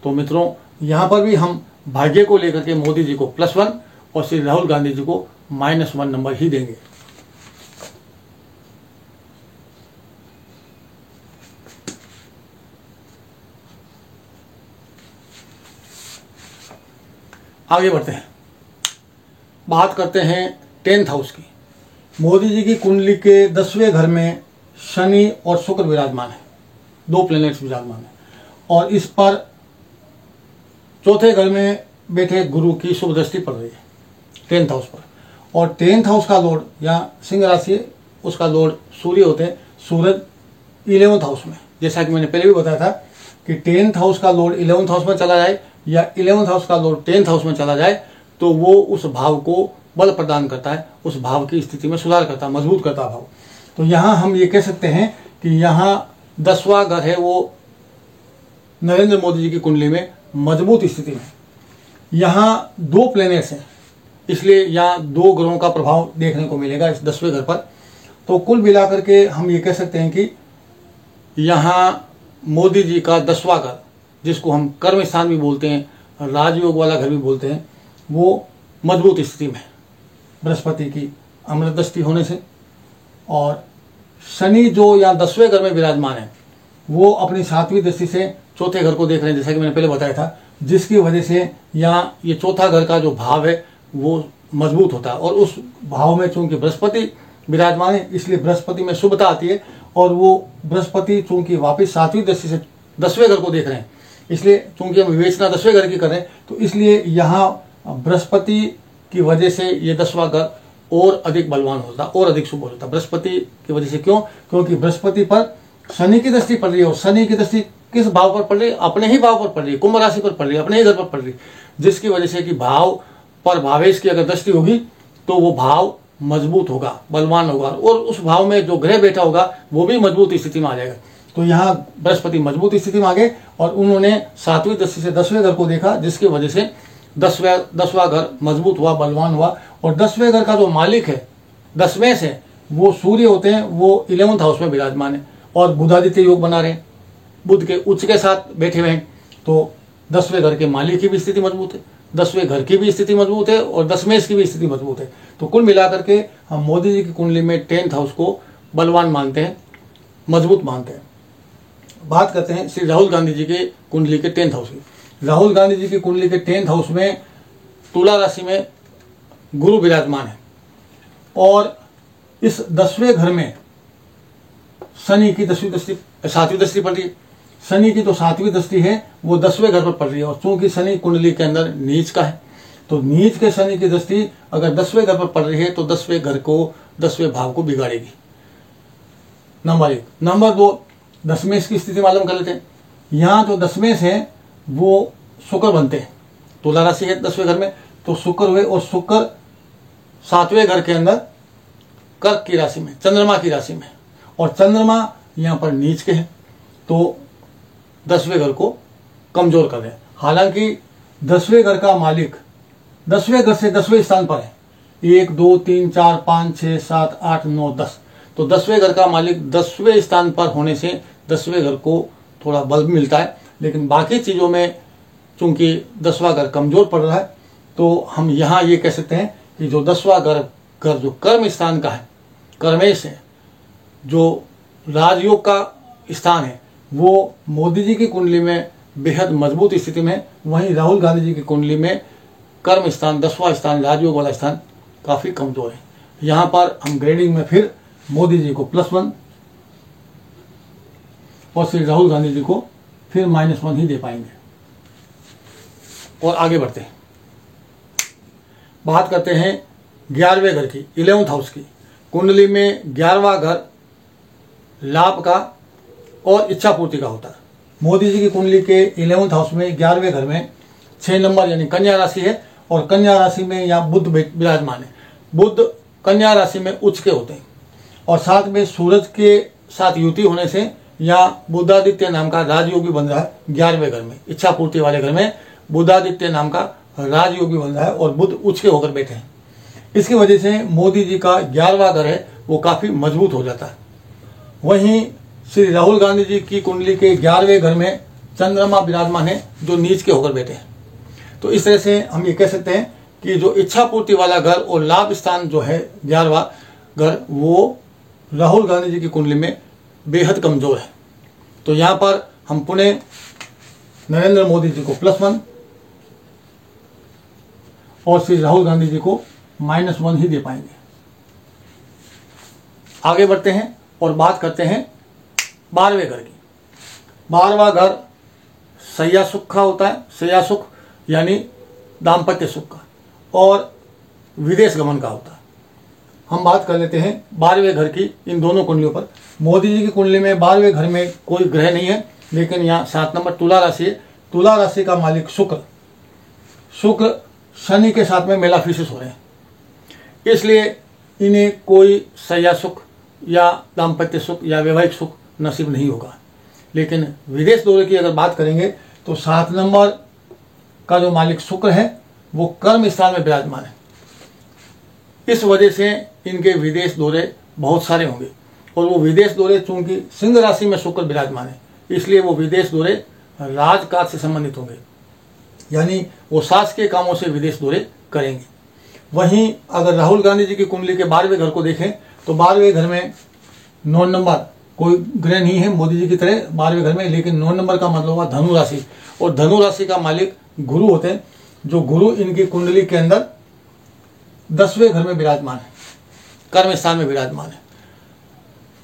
तो मित्रों, यहाँ पर भी हम भाग्य को लेकर के मोदी जी को +1 और श्री राहुल गांधी जी को -1 नंबर ही देंगे। आगे बढ़ते हैं, बात करते हैं 10th हाउस की। मोदी जी की कुंडली के 10वें घर में शनि और शुक्र विराजमान है, 2 प्लैनेट्स विराजमान है, और इस पर 4थे घर में बैठे गुरु की शुभ दृष्टि पड़ रही है 10th हाउस पर। और 10th हाउस का लॉर्ड या सिंह राशि है, उसका लॉर्ड सूर्य होते हैं। सूरज 11th हाउस में, जैसा कि मैंने पहले भी बताया था कि 10th हाउस का लॉर्ड 11th हाउस में चला जाए या 11th हाउस का लॉर्ड 10th हाउस में चला जाए तो वो उस भाव को बल प्रदान करता है, उस भाव की स्थिति में सुधार करता है, मजबूत करता है भाव। तो यहाँ हम ये कह सकते हैं कि यहाँ 10वां घर है वो नरेंद्र मोदी जी की कुंडली में मजबूत स्थिति में। यहाँ 2 प्लैनेट्स हैं, इसलिए यहाँ 2 ग्रहों का प्रभाव देखने को मिलेगा इस 10वें घर पर। तो कुल मिलाकर के हम ये कह सकते हैं कि यहाँ मोदी जी का 10वां घर, जिसको हम कर्म स्थान भी बोलते हैं, राजयोग वाला घर भी बोलते हैं, वो मजबूत स्थिति में बृहस्पति की अमृत दृष्टि होने से और शनि जो या 10वें घर में विराजमान है वो अपनी 7वीं दृष्टि से चौथे घर को देख रहे हैं, जैसा कि मैंने पहले बताया था, जिसकी वजह से यहाँ ये चौथा घर का जो भाव है वो मजबूत होता है। और उस भाव में चूंकि बृहस्पति विराजमान है इसलिए बृहस्पति में शुभता आती है। और वो बृहस्पति चूंकि वापस 7वीं दृष्टि से 10वें घर को देख रहे हैं, इसलिए चूंकि हम विवेचना 10वें घर की कर रहे हैं, तो इसलिए यहाँ बृहस्पति की वजह से ये 10वां घर और अधिक बलवान होता, और अधिक शुभ होता। बृहस्पति की वजह से क्यों? क्योंकि बृहस्पति पर शनि की दृष्टि पड़ रही है, और शनि की दृष्टि किस भाव पर पड़ रही है? अपने ही भाव पर पड़ रही है, कुंभ राशि पर पड़ रही है, अपने ही घर पर पड़ रही है, जिसकी वजह से कि भाव पर भावेश की अगर दृष्टि होगी तो वो भाव मजबूत होगा, बलवान होगा, और उस भाव में जो ग्रह बैठा होगा वो भी मजबूत स्थिति में आ जाएगा। तो यहाँ बृहस्पति मजबूत स्थिति में आ गए और उन्होंने 7वीं दृष्टि से 10वें घर को देखा, जिसकी वजह से 10वां घर मजबूत हुआ, बलवान हुआ। और 10वें घर का जो मालिक है 10वें से वो सूर्य होते हैं, वो 11th हाउस में विराजमान है और बुधादित्य योग बना रहे हैं, बुध के उच्च के साथ बैठे हुए हैं। तो 10वें घर के मालिक की भी स्थिति मजबूत है, 10वें घर की भी स्थिति मजबूत है और 10वें की भी स्थिति मजबूत है। तो कुल मिलाकर के हम मोदी जी की कुंडली में 10th हाउस को बलवान मानते हैं, मजबूत मानते हैं। बात करते हैं श्री राहुल गांधी जी के कुंडली के 10th हाउस की। राहुल गांधी जी की कुंडली के 10th हाउस में तुला राशि में गुरु विराजमान है और इस 10वें घर में शनि की 7वीं दृष्टि पड़ रही है। शनि की जो 7वीं दृष्टि है वो 10वें घर पर पड़ रही है, और चूंकि शनि कुंडली के अंदर नीच का है, तो नीच के शनि की दृष्टि अगर 10वें घर पर पड़ रही है तो 10वें घर को, 10वें भाव को बिगाड़ेगी। नंबर 1। नंबर 2, 10वें की स्थिति मालूम कर लेते हैं। यहाँ जो 10वें है वो शुक्र बनते हैं, तुला राशि है 10वें घर में, तो शुक्र हुए, और शुक्र 7वें घर के अंदर कर्क की राशि में, चंद्रमा की राशि में, और चंद्रमा यहाँ पर नीच के हैं, तो 10वें घर को कमजोर कर रहे हैं। हालांकि 10वें घर का मालिक 10वें घर से 10वें स्थान पर है, 1 2 3 4 5 6 7 8 9 10, तो 10वें घर का मालिक 10वें स्थान पर होने से 10वें घर को थोड़ा बल मिलता है। लेकिन बाकी चीजों में चूंकि 10वां घर कमजोर पड़ रहा है, तो हम यहाँ ये कह सकते हैं कि जो 10वां घर जो कर्म स्थान का है, कर्मेश है, जो राजयोग का स्थान है, वो मोदी जी की कुंडली में बेहद मजबूत स्थिति में है। वहीं राहुल गांधी जी की कुंडली में कर्म स्थान, 10वां स्थान, राजयोग वाला स्थान काफी कमजोर है। यहाँ पर हम ग्रेडिंग में फिर मोदी जी को +1 और श्री राहुल गांधी जी को फिर -1 ही दे पाएंगे। और आगे बढ़ते हैं, बात करते हैं 11वें घर की, 11th हाउस की। कुंडली में 11वां घर लाभ का और इच्छा पूर्ति का होता है। मोदी जी की कुंडली के 11th हाउस में 11वें घर में 6 नंबर यानी कन्या राशि है, और कन्या राशि में यहाँ बुध विराजमान है। बुध कन्या राशि में उच्च के होते हैं, और साथ में सूरज के साथ युति होने से यहाँ बुधादित्य नाम का राजयोगी बन रहा है 11वें घर में। इच्छा पूर्ति वाले घर में बुधादित्य नाम का राजयोगी बन रहा है और बुध उच्च के होकर बैठे हैं। इसकी वजह से मोदी जी का 11वां घर है वो काफी मजबूत हो जाता है। वहीं श्री राहुल गांधी जी की कुंडली के 11वें घर में चंद्रमा विराजमान है जो नीच के होकर बैठे हैं। तो इस तरह से हम ये कह सकते हैं कि जो इच्छा पूर्ति वाला घर और लाभ स्थान जो है 11वां घर, वो राहुल गांधी जी की कुंडली में बेहद कमजोर है। तो यहाँ पर हम पुनः नरेंद्र मोदी जी को +1 और श्री राहुल गांधी जी को -1 ही दे पाएंगे। आगे बढ़ते हैं और बात करते हैं 12वें घर की। 12वां घर शय्या सुख का होता है, शय्या सुख यानी दाम्पत्य सुख का, और विदेश गमन का होता है। हम बात कर लेते हैं 12वें घर की इन दोनों कुंडलियों पर। मोदी जी की कुंडली में 12वें घर में कोई ग्रह नहीं है, लेकिन यहाँ 7 नंबर तुला राशि है। तुला राशि का मालिक शुक्र शनि के साथ में मेलाफिसिस हो रहे हैं, इसलिए इन्हें कोई शय्या सुख या दाम्पत्य सुख या वैवाहिक सुख नसीब नहीं होगा। लेकिन विदेश दौरे की अगर बात करेंगे तो 7 नंबर का जो मालिक शुक्र है वो कर्म स्थान में विराजमान है। इस वजह से इनके विदेश दौरे बहुत सारे होंगे, और वो विदेश दौरे चूंकि सिंह राशि में शुक्र विराजमान है, इसलिए वो विदेश दौरे राजकाज से संबंधित होंगे, यानी वो शासकीय कामों से विदेश दौरे करेंगे। वहीं अगर राहुल गांधी जी की कुंडली के 12वें घर को देखें तो 12वें घर में 9 नंबर कोई ग्रह नहीं है मोदी जी की तरह 12वें घर में, लेकिन 9 नंबर का मतलब हुआ धनु राशि, और धनु राशि का मालिक गुरु होते हैं, जो गुरु इनकी कुंडली के अंदर 10वें घर में विराजमान है, कर्म स्थान में विराजमान है।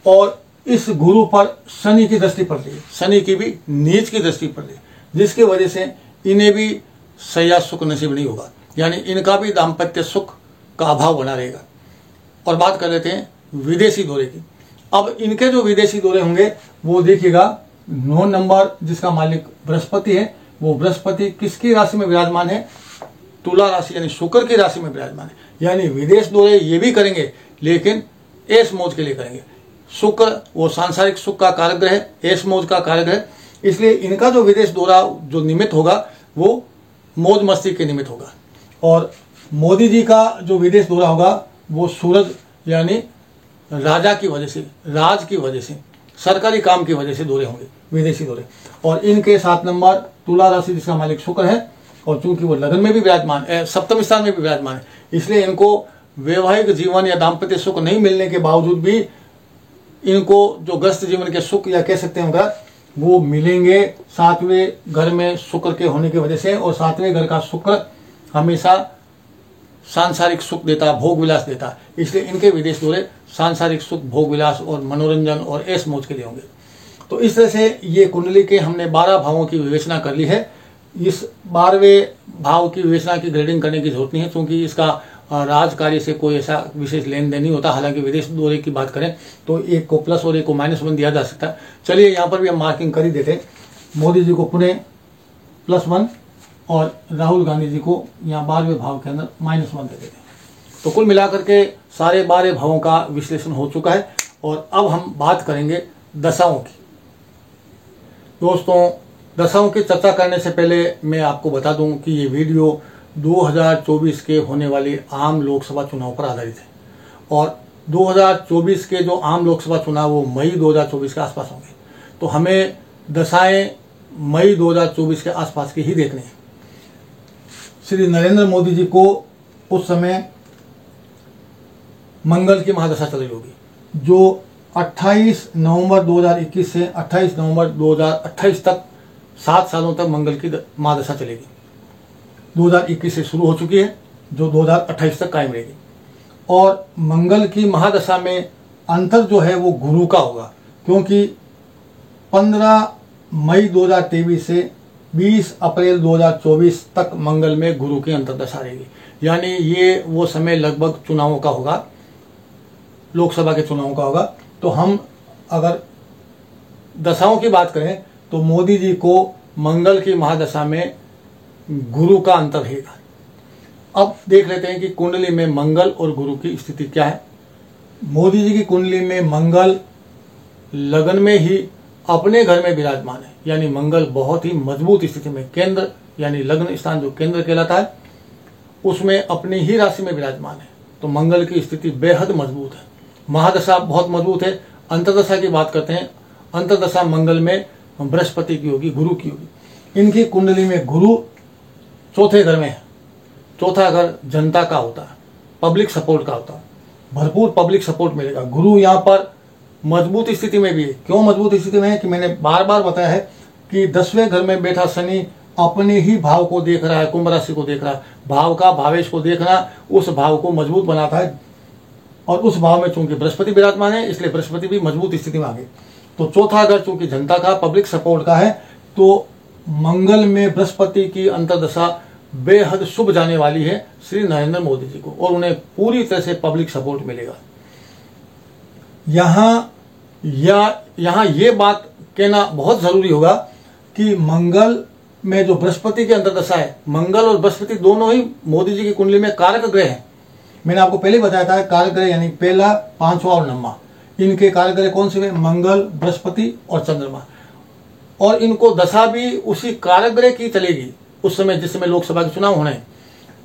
और इस गुरु पर शनि की दृष्टि पड़ रही है, शनि की भी नीच की दृष्टि पड़ रही है, जिसकी वजह से इन्हें भी सैया सुख नसीब नहीं होगा, यानी इनका भी दाम्पत्य सुख का अभाव बना रहेगा। और बात कर लेते हैं विदेशी दौरे की। अब इनके जो विदेशी दौरे होंगे वो देखिएगा 9 नंबर जिसका मालिक बृहस्पति है, वो बृहस्पति किसकी राशि में विराजमान है? तुला राशि यानी शुक्र की राशि में विराजमान है। यानी विदेश दौरे ये भी करेंगे, लेकिन ऐश मौज के लिए करेंगे। शुक्र वो सांसारिक सुख का कारक ग्रह है, ऐश मौज का कारक है, इसलिए इनका जो विदेश दौरा जो निमित्त होगा वो मौज मस्ती के निमित्त होगा। और मोदी जी का जो विदेश दौरा होगा वो सूरज यानी राजा की वजह से, राज की वजह से, सरकारी काम की वजह से दौरे होंगे, विदेशी दौरे। और इनके 7 नंबर तुला राशि जिसका मालिक शुक्र है, और चूंकि वो लगन में भी विराजमान है, सप्तम स्थान में भी विराजमान है, इसलिए इनको वैवाहिक जीवन या दाम्पत्य सुख नहीं मिलने के बावजूद भी इनको जो ग्रस्त जीवन के सुख या कह सकते हैं वो मिलेंगे 7वें घर में शुक्र के होने की वजह से। और 7वें घर का शुक्र हमेशा सांसारिक सुख देता, भोग विलास देता, इसलिए इनके विदेश दौरे सांसारिक सुख, भोग विलास और मनोरंजन और ऐश मौज के लिए होंगे। तो इस तरह से ये कुंडली के हमने 12 भावों की विवेचना कर ली है। इस 12वें भाव की विवेचना की ग्रेडिंग करने की जरूरत नहीं है, क्योंकि इसका राज कार्य से कोई ऐसा विशेष लेन देन नहीं होता। हालांकि विदेश दौरे की बात करें तो एक को प्लस और एक को -1 दिया जा सकता है। चलिए यहाँ पर भी हम मार्किंग कर ही देते हैं। मोदी जी को पुणे +1 और राहुल गांधी जी को यहाँ 12वें भाव के अंदर -1 दे देते हैं। तो कुल मिलाकर के सारे 12 भावों का विश्लेषण हो चुका है। और अब हम बात करेंगे दशाओं की। दोस्तों, दशाओं की चर्चा करने से पहले मैं आपको बता दूं कि ये वीडियो 2024 के होने वाले आम लोकसभा चुनाव पर आधारित है, और 2024 के जो आम लोकसभा चुनाव वो मई 2024 के आसपास होंगे। तो हमें दशाएं मई 2024 के आसपास की ही देखनी है। श्री नरेंद्र मोदी जी को उस समय मंगल की महादशा चल रही होगी, जो 28 नवंबर 2021 से 28 नवंबर 2028 तक 7 सालों तक मंगल की महादशा चलेगी। 2021 से शुरू हो चुकी है, जो 2028 तक कायम रहेगी। और मंगल की महादशा में अंतर जो है वो गुरु का होगा, क्योंकि 15 मई 2023 से 20 अप्रैल 2024 तक मंगल में गुरु की अंतर्दशा रहेगी। यानी ये वो समय लगभग चुनावों का होगा, लोकसभा के चुनावों का होगा। तो हम अगर दशाओं की बात करें तो मोदी जी को मंगल की महादशा में गुरु का अंतर रहेगा। अब देख लेते हैं कि कुंडली में मंगल और गुरु की स्थिति क्या है। मोदी जी की कुंडली में मंगल लगन में ही अपने घर में विराजमान है, यानी मंगल बहुत ही मजबूत स्थिति में, केंद्र यानी लग्न स्थान जो केंद्र कहलाता है उसमें अपनी ही राशि में विराजमान है। तो मंगल की स्थिति बेहद मजबूत है, महादशा बहुत मजबूत है। अंतर्दशा की बात करते हैं, अंतर्दशा मंगल में बृहस्पति की होगी, गुरु की होगी। इनकी कुंडली में गुरु 4थे घर में है। 4था घर जनता का होता है, पब्लिक सपोर्ट का होता है, भरपूर पब्लिक सपोर्ट मिलेगा। गुरु यहाँ पर मजबूत स्थिति में भी है। क्यों मजबूत स्थिति में है कि मैंने बार बार बताया है कि 10वें घर में बैठा शनि अपने ही भाव को देख रहा है, कुंभ राशि को देख रहा है। भाव का भावेश को देखना उस भाव को मजबूत बनाता है, और उस भाव में चूंकि बृहस्पति विराजमान है इसलिए बृहस्पति भी मजबूत स्थिति में आ गए। तो 4था घर चूंकि जनता का, पब्लिक सपोर्ट का है, तो मंगल में बृहस्पति की अंतर्दशा बेहद शुभ जाने वाली है श्री नरेंद्र मोदी जी को, और उन्हें पूरी तरह से पब्लिक सपोर्ट मिलेगा। यहाँ ये बात कहना बहुत जरूरी होगा कि मंगल में जो बृहस्पति की अंतर्दशा है, मंगल और बृहस्पति दोनों ही मोदी जी की कुंडली में कारक ग्रह हैं। मैंने आपको पहले बताया था कारक ग्रह यानी पहला, 5वां और 9वां, इनके कारक ग्रह कौन से हैं? मंगल, बृहस्पति और चंद्रमा। और इनको दशा भी उसी कारक ग्रह की चलेगी उस समय जिस समय लोकसभा के चुनाव होने हैं,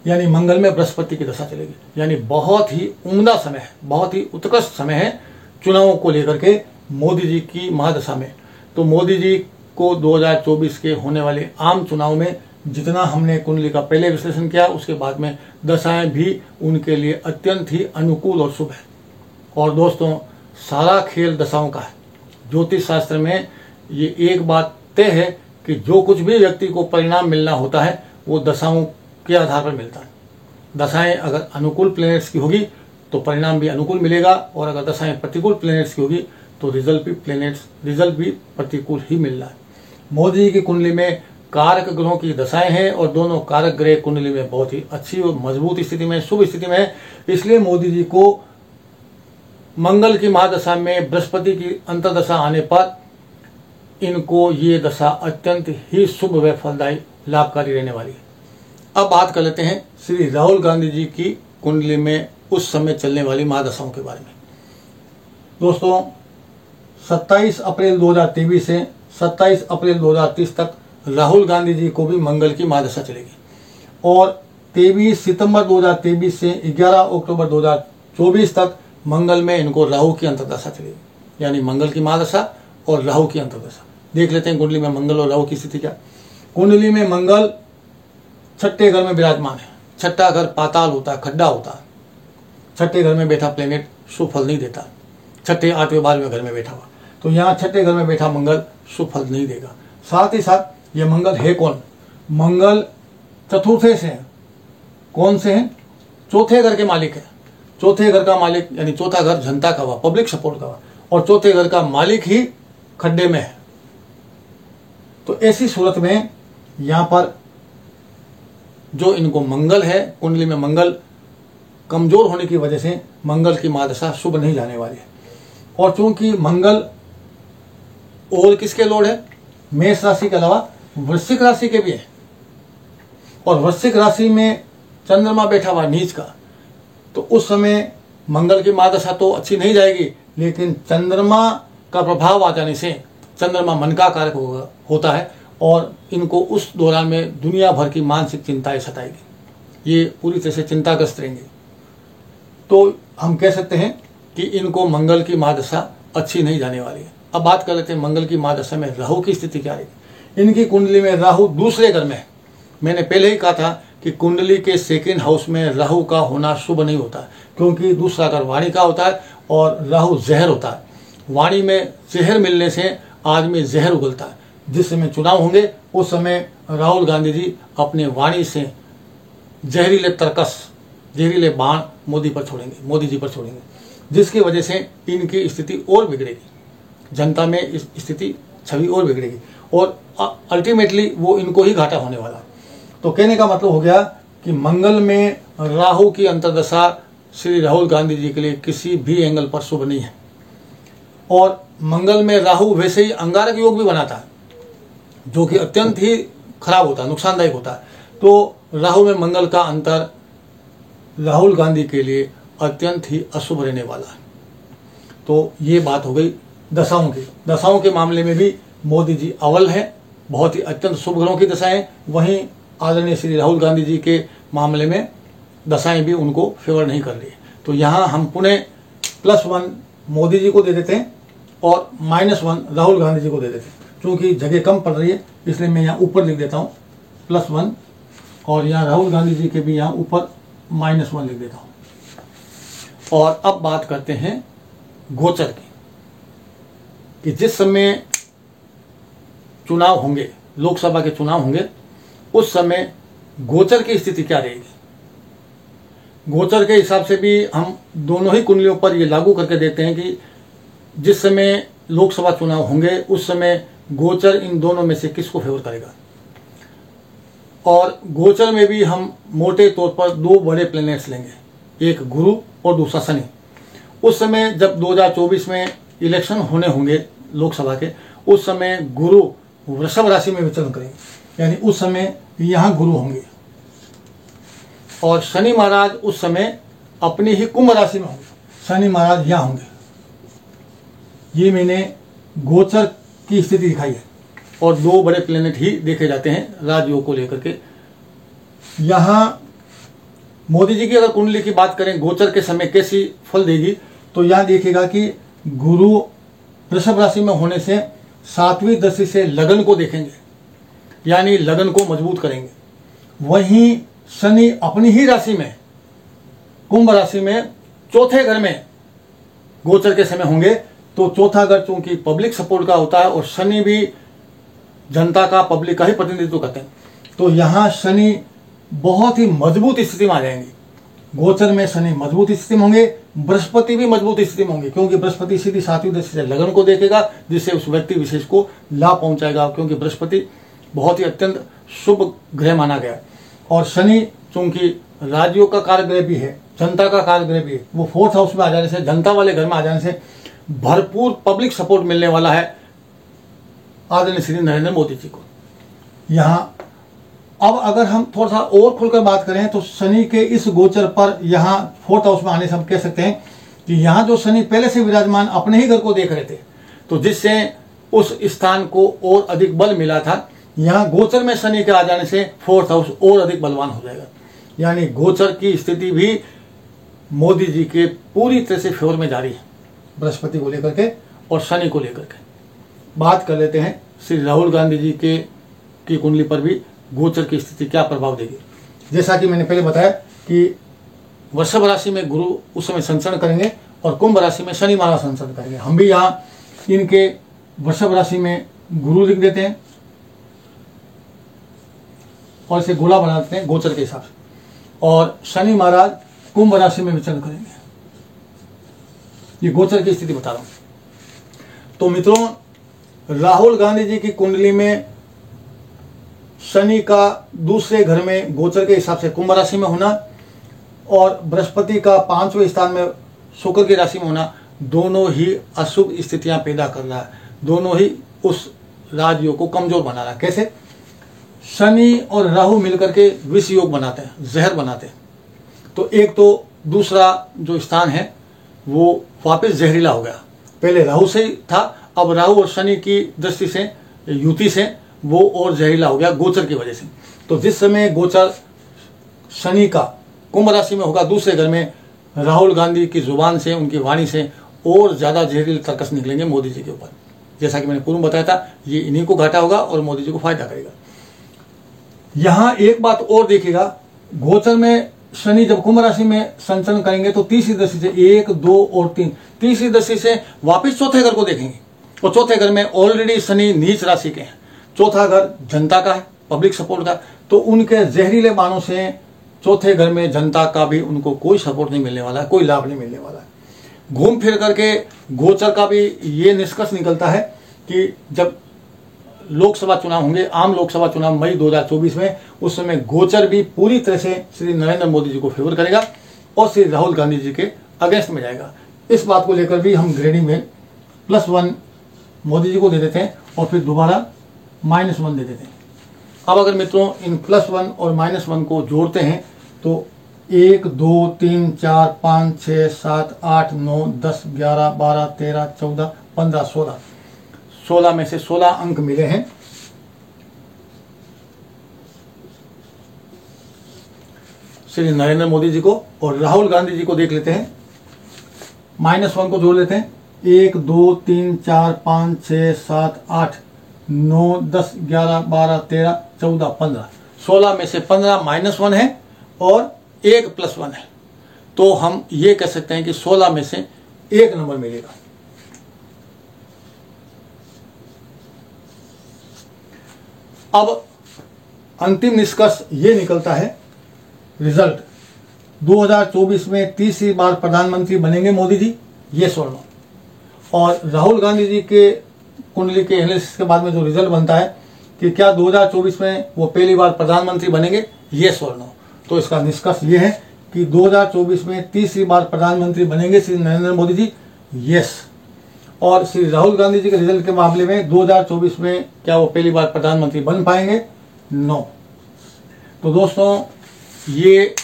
यानी मंगल में बृहस्पति की दशा चलेगी। यानी बहुत ही उम्दा समय है, बहुत ही उत्कृष्ट समय है चुनावों को लेकर के मोदी जी की महादशा में। तो मोदी जी को 2024 के होने वाले आम चुनाव में जितना हमने कुंडली का पहले विश्लेषण किया, उसके बाद में दशाएं भी उनके लिए अत्यंत ही अनुकूल और शुभ है। और दोस्तों, सारा खेल दशाओं का है। ज्योतिष शास्त्र में ये एक बात तय है कि जो कुछ भी व्यक्ति को परिणाम मिलना होता है वो दशाओं के आधार पर मिलता है। दशाएं अगर अनुकूल प्लैनेट्स की होगी तो परिणाम भी अनुकूल मिलेगा, और अगर दशाएं प्रतिकूल प्लैनेट्स की होगी तो रिजल्ट भी प्रतिकूल ही मिल रहा है। मोदी जी की कुंडली में कारक ग्रहों की दशाएं हैं और दोनों कारक ग्रह कुंडली में बहुत ही अच्छी और मजबूत स्थिति में, शुभ स्थिति में है। इसलिए मोदी जी को मंगल की महादशा में बृहस्पति की अंतर्दशा आने पर इनको ये दशा अत्यंत ही शुभ व फलदायी लाभकारी रहने वाली है। अब बात कर लेते हैं श्री राहुल गांधी जी की कुंडली में उस समय चलने वाली महादशाओं के बारे में। दोस्तों 27 अप्रैल 2023 से 27 अप्रैल 2030 तक राहुल गांधी जी को भी मंगल की महादशा चलेगी, और 23 सितंबर 2023 से 11 अक्टूबर 2024 तक मंगल में इनको राहु की अंतर्दशा चलेगी, यानी मंगल की महादशा और राहु की अंतर्दशा। देख लेते हैं कुंडली में मंगल और राहु की स्थिति क्या। कुंडली में मंगल छठे घर में विराजमान है। छठा घर पाताल होता है, खड्डा होता है। छठे घर में बैठा प्लेनेट शुभ फल नहीं देता। छठे 8वें 12वें घर में बैठा हुआ, तो यहाँ छठे घर में बैठा मंगल शुभ फल नहीं देगा। साथ ही साथ ये मंगल है कौन? मंगल चतुर्थे से है। कौन से हैं? चौथे घर के मालिक है। चौथे घर का मालिक यानी चौथा घर जनता का हुआ, पब्लिक सपोर्ट का हुआ, और चौथे घर का मालिक ही खड्डे में है। तो ऐसी सूरत में यहां पर जो इनको मंगल है, कुंडली में मंगल कमजोर होने की वजह से मंगल की महादशा शुभ नहीं जाने वाली है। और चूंकि मंगल और किसके लॉर्ड है? मेष राशि के अलावा वृश्चिक राशि के भी है, और वृश्चिक राशि में चंद्रमा बैठा हुआ नीच का, तो उस समय मंगल की महादशा तो अच्छी नहीं जाएगी, लेकिन चंद्रमा का प्रभाव आ जाने से चंद्रमा मन का कारक होता है, और इनको उस दौरान में दुनिया भर की मानसिक चिंताएं सताएगी। ये पूरी तरह से चिंताग्रस्त रहेंगे। तो हम कह सकते हैं कि इनको मंगल की महादशा अच्छी नहीं जाने वाली है। अब बात कर लेते हैं मंगल की महादशा में राहु की स्थिति क्या रहेगी। इनकी कुंडली में राहु दूसरे घर में है। मैंने पहले ही कहा था कि कुंडली के सेकेंड हाउस में राहु का होना शुभ नहीं होता, क्योंकि दूसरा घर वाणी का होता है और राहु जहर होता है। वाणी में जहर मिलने से आदमी जहर उगलता है। जिस समय चुनाव होंगे उस समय राहुल गांधी जी अपने वाणी से जहरीले तर्कस, जहरीले बाण मोदी जी पर छोड़ेंगे, जिसकी वजह से इनकी स्थिति और बिगड़ेगी। जनता में इस स्थिति छवि और बिगड़ेगी, और अल्टीमेटली वो इनको ही घाटा होने वाला है। तो कहने का मतलब हो गया कि मंगल में राहु की अंतर्दशा श्री राहुल गांधी जी के लिए किसी भी एंगल पर शुभ नहीं है। और मंगल में राहु वैसे ही अंगारक योग भी बनाता है, जो कि अत्यंत ही खराब होता है, नुकसानदायक होता है। तो राहु में मंगल का अंतर राहुल गांधी के लिए अत्यंत ही अशुभ रहने वाला है। तो ये बात हो गई दशाओं की। दशाओं के मामले में भी मोदी जी अव्वल है, बहुत ही अत्यंत शुभ ग्रहों की दशाएं। वहीं आदरणीय श्री राहुल गांधी जी के मामले में दशाएं भी उनको फेवर नहीं कर रही। तो यहाँ हम पुनः +1 मोदी जी को दे देते हैं और -1 राहुल गांधी जी को दे देते हैं। क्योंकि जगह कम पड़ रही है इसलिए मैं यहाँ ऊपर लिख देता हूँ +1, और यहाँ राहुल गांधी जी के भी यहाँ ऊपर -1 लिख देता हूँ। और अब बात करते हैं गोचर की, कि जिस समय चुनाव होंगे, लोकसभा के चुनाव होंगे, उस समय गोचर की स्थिति क्या रहेगी। गोचर के हिसाब से भी हम दोनों ही कुंडलियों पर ये लागू करके देखते हैं कि जिस समय लोकसभा चुनाव होंगे उस समय गोचर इन दोनों में से किसको फेवर करेगा। और गोचर में भी हम मोटे तौर पर 2 बड़े प्लैनेट्स लेंगे, एक गुरु और दूसरा शनि। उस समय जब 2024 में इलेक्शन होने होंगे लोकसभा के, उस समय गुरु वृषभ राशि में विचरण करेंगे, यानी उस समय यहाँ गुरु होंगे, और शनि महाराज उस समय अपनी ही कुंभ राशि में होंगे। शनि महाराज यहाँ होंगे। ये मैंने गोचर की स्थिति दिखाई है, और 2 बड़े प्लेनेट ही देखे जाते हैं राजयोग को लेकर के। यहाँ मोदी जी की अगर कुंडली की बात करें गोचर के समय कैसी फल देगी, तो यहाँ देखिएगा कि गुरु वृषभ राशि में होने से 7वीं दृष्टि से लगन को देखेंगे, यानी लगन को मजबूत करेंगे। वहीं शनि अपनी ही राशि में, कुंभ राशि में, चौथे घर में गोचर के समय होंगे तो चौथा घर चूंकि पब्लिक सपोर्ट का होता है और शनि भी जनता का, पब्लिक का ही प्रतिनिधित्व करते हैं, तो यहाँ शनि बहुत ही मजबूत स्थिति में आ जाएंगे। गोचर में शनि मजबूत स्थिति में होंगे, बृहस्पति भी मजबूत स्थिति में होंगे, क्योंकि बृहस्पति सीधी 7वीं दृष्टि से लगन को देखेगा, जिससे उस व्यक्ति विशेष को लाभ पहुंचाएगा, क्योंकि बृहस्पति बहुत ही अत्यंत शुभ ग्रह माना गया है। और शनि चूंकि राज्यों का कारग्रह भी है, जनता का कारग्रह भी है, वो 4th हाउस में आ जाने से, जनता वाले घर में आ जाने से भरपूर पब्लिक सपोर्ट मिलने वाला है आदरणीय श्री नरेंद्र मोदी जी को। यहाँ अब अगर हम थोड़ा सा और खुलकर बात करें तो शनि के इस गोचर पर यहाँ 4th हाउस में आने से हम कह सकते हैं कि यहाँ जो शनि पहले से विराजमान अपने ही घर को देख रहे थे, तो जिससे उस स्थान को और अधिक बल मिला था, यहाँ गोचर में शनि के आ जाने से 4th हाउस और अधिक बलवान हो जाएगा। यानी गोचर की स्थिति भी मोदी जी के पूरी तरह से फेवर में जारी है, बृहस्पति को लेकर के और शनि को लेकर के। बात कर लेते हैं श्री राहुल गांधी जी की कुंडली पर भी गोचर की स्थिति क्या प्रभाव देगी। जैसा कि मैंने पहले बताया कि वृषभ राशि में गुरु उस समय संचरण करेंगे और कुंभ राशि में शनि महाराज संचरण करेंगे। हम भी यहाँ इनके वृषभ राशि में गुरु लिख देते हैं और इसे गोला बना देते हैं गोचर के हिसाब से, और शनि महाराज कुंभ राशि में विचरण करेंगे। ये गोचर की स्थिति बता रहा हूं। तो मित्रों, राहुल गांधी जी की कुंडली में शनि का दूसरे घर में गोचर के हिसाब से कुंभ राशि में होना और बृहस्पति का 5वें स्थान में शुक्र की राशि में होना, दोनों ही अशुभ स्थितियां पैदा कर रहा है, दोनों ही उस राजयोग को कमजोर बना रहा है। कैसे? शनि और राहु मिलकर के विष योग बनाते हैं, जहर बनाते हैं। तो एक तो दूसरा जो स्थान है वो वापस जहरीला हो गया, पहले राहु से ही था, अब राहु और शनि की दृष्टि से, युति से वो और जहरीला हो गया गोचर की वजह से। तो जिस समय गोचर शनि का कुंभ राशि में होगा दूसरे घर में, राहुल गांधी की जुबान से, उनकी वाणी से और ज्यादा जहरीले तर्कस निकलेंगे मोदी जी के ऊपर। जैसा कि मैंने पूर्व बताया था, ये इन्हीं को घाटा होगा और मोदी जी को फायदा करेगा। यहां एक बात और देखिएगा, गोचर में शनि जब कुंभ राशि में संचरण करेंगे तो तीसरी दृष्टि से 1, 2 और 3, तीसरी दृष्टि से वापिस चौथे घर को देखेंगे, और चौथे घर में ऑलरेडी शनि नीच राशि के हैं। चौथा घर जनता का है, पब्लिक सपोर्ट का, तो उनके जहरीले बाणों से चौथे घर में जनता का भी उनको कोई सपोर्ट नहीं मिलने वाला है, कोई लाभ नहीं मिलने वाला है। घूम फिर करके गोचर का भी ये निष्कर्ष निकलता है कि जब लोकसभा चुनाव होंगे, आम लोकसभा चुनाव मई 2024 में, उस समय गोचर भी पूरी तरह से श्री नरेंद्र मोदी जी को फेवर करेगा और श्री राहुल गांधी जी के अगेंस्ट में जाएगा। इस बात को लेकर भी हम ग्रेडिंग में +1 मोदी जी को दे देते हैं और फिर दोबारा -1 दे देते हैं। अब अगर मित्रों इन +1 और -1 को जोड़ते हैं तो 1, 2, 3, 4, 5, 6, 7, 8, 9, 10, 11, 12, 13, 14, 15, 16 में से 16 अंक मिले हैं। श्री नरेंद्र मोदी जी को, और राहुल गांधी जी को देख लेते हैं, -1 को जोड़ लेते हैं। 1, 2, 3, 4, 5, 6, 7, 8, 9, 10, 11, 12, 13, 14, 15, 16 में से 15 -1 है और 1 +1 है। तो हम ये कह सकते हैं कि 16 में से 1 नंबर मिलेगा। अब अंतिम निष्कर्ष ये निकलता है, रिजल्ट 2024 में तीसरी बार प्रधानमंत्री बनेंगे मोदी जी, ये और नो। और राहुल गांधी जी के कुंडली के एनालिसिस के बाद में जो रिजल्ट बनता है कि क्या 2024 में वो पहली बार प्रधानमंत्री बनेंगे, ये और नो। तो इसका निष्कर्ष ये है कि 2024 में तीसरी बार प्रधानमंत्री बनेंगे श्री नरेंद्र मोदी जी, यस। और श्री राहुल गांधी जी के रिजल्ट के मामले में 2024 में क्या वो पहली बार प्रधानमंत्री बन पाएंगे, नो। तो दोस्तों ये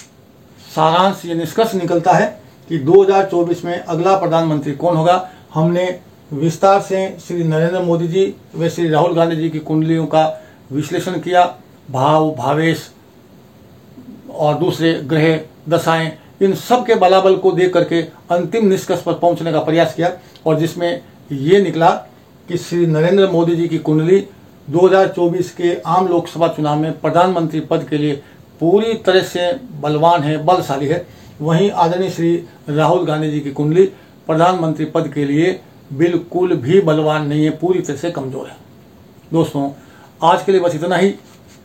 सारांश, ये निष्कर्ष निकलता है कि 2024 में अगला प्रधानमंत्री कौन होगा। हमने विस्तार से श्री नरेंद्र मोदी जी व श्री राहुल गांधी जी की कुंडलियों का विश्लेषण किया, भाव, भावेश और दूसरे ग्रह दशाएं, इन सब के बलाबल को देख करके अंतिम निष्कर्ष पर पहुंचने का प्रयास किया, और जिसमें ये निकला कि श्री नरेंद्र मोदी जी की कुंडली 2024 के आम लोकसभा चुनाव में प्रधानमंत्री पद के लिए पूरी तरह से बलवान है, बलशाली है। वहीं आदरणीय श्री राहुल गांधी जी की कुंडली प्रधानमंत्री पद के लिए बिल्कुल भी बलवान नहीं है, पूरी तरह से कमजोर है। दोस्तों, आज के लिए बस इतना ही।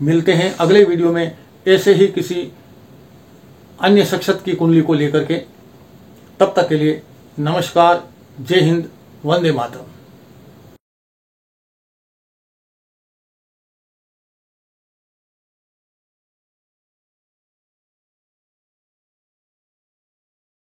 मिलते हैं अगले वीडियो में ऐसे ही किसी अन्य शख्सियत की कुंडली को लेकर के। तब तक के लिए नमस्कार, जय हिंद, वंदे मातरम।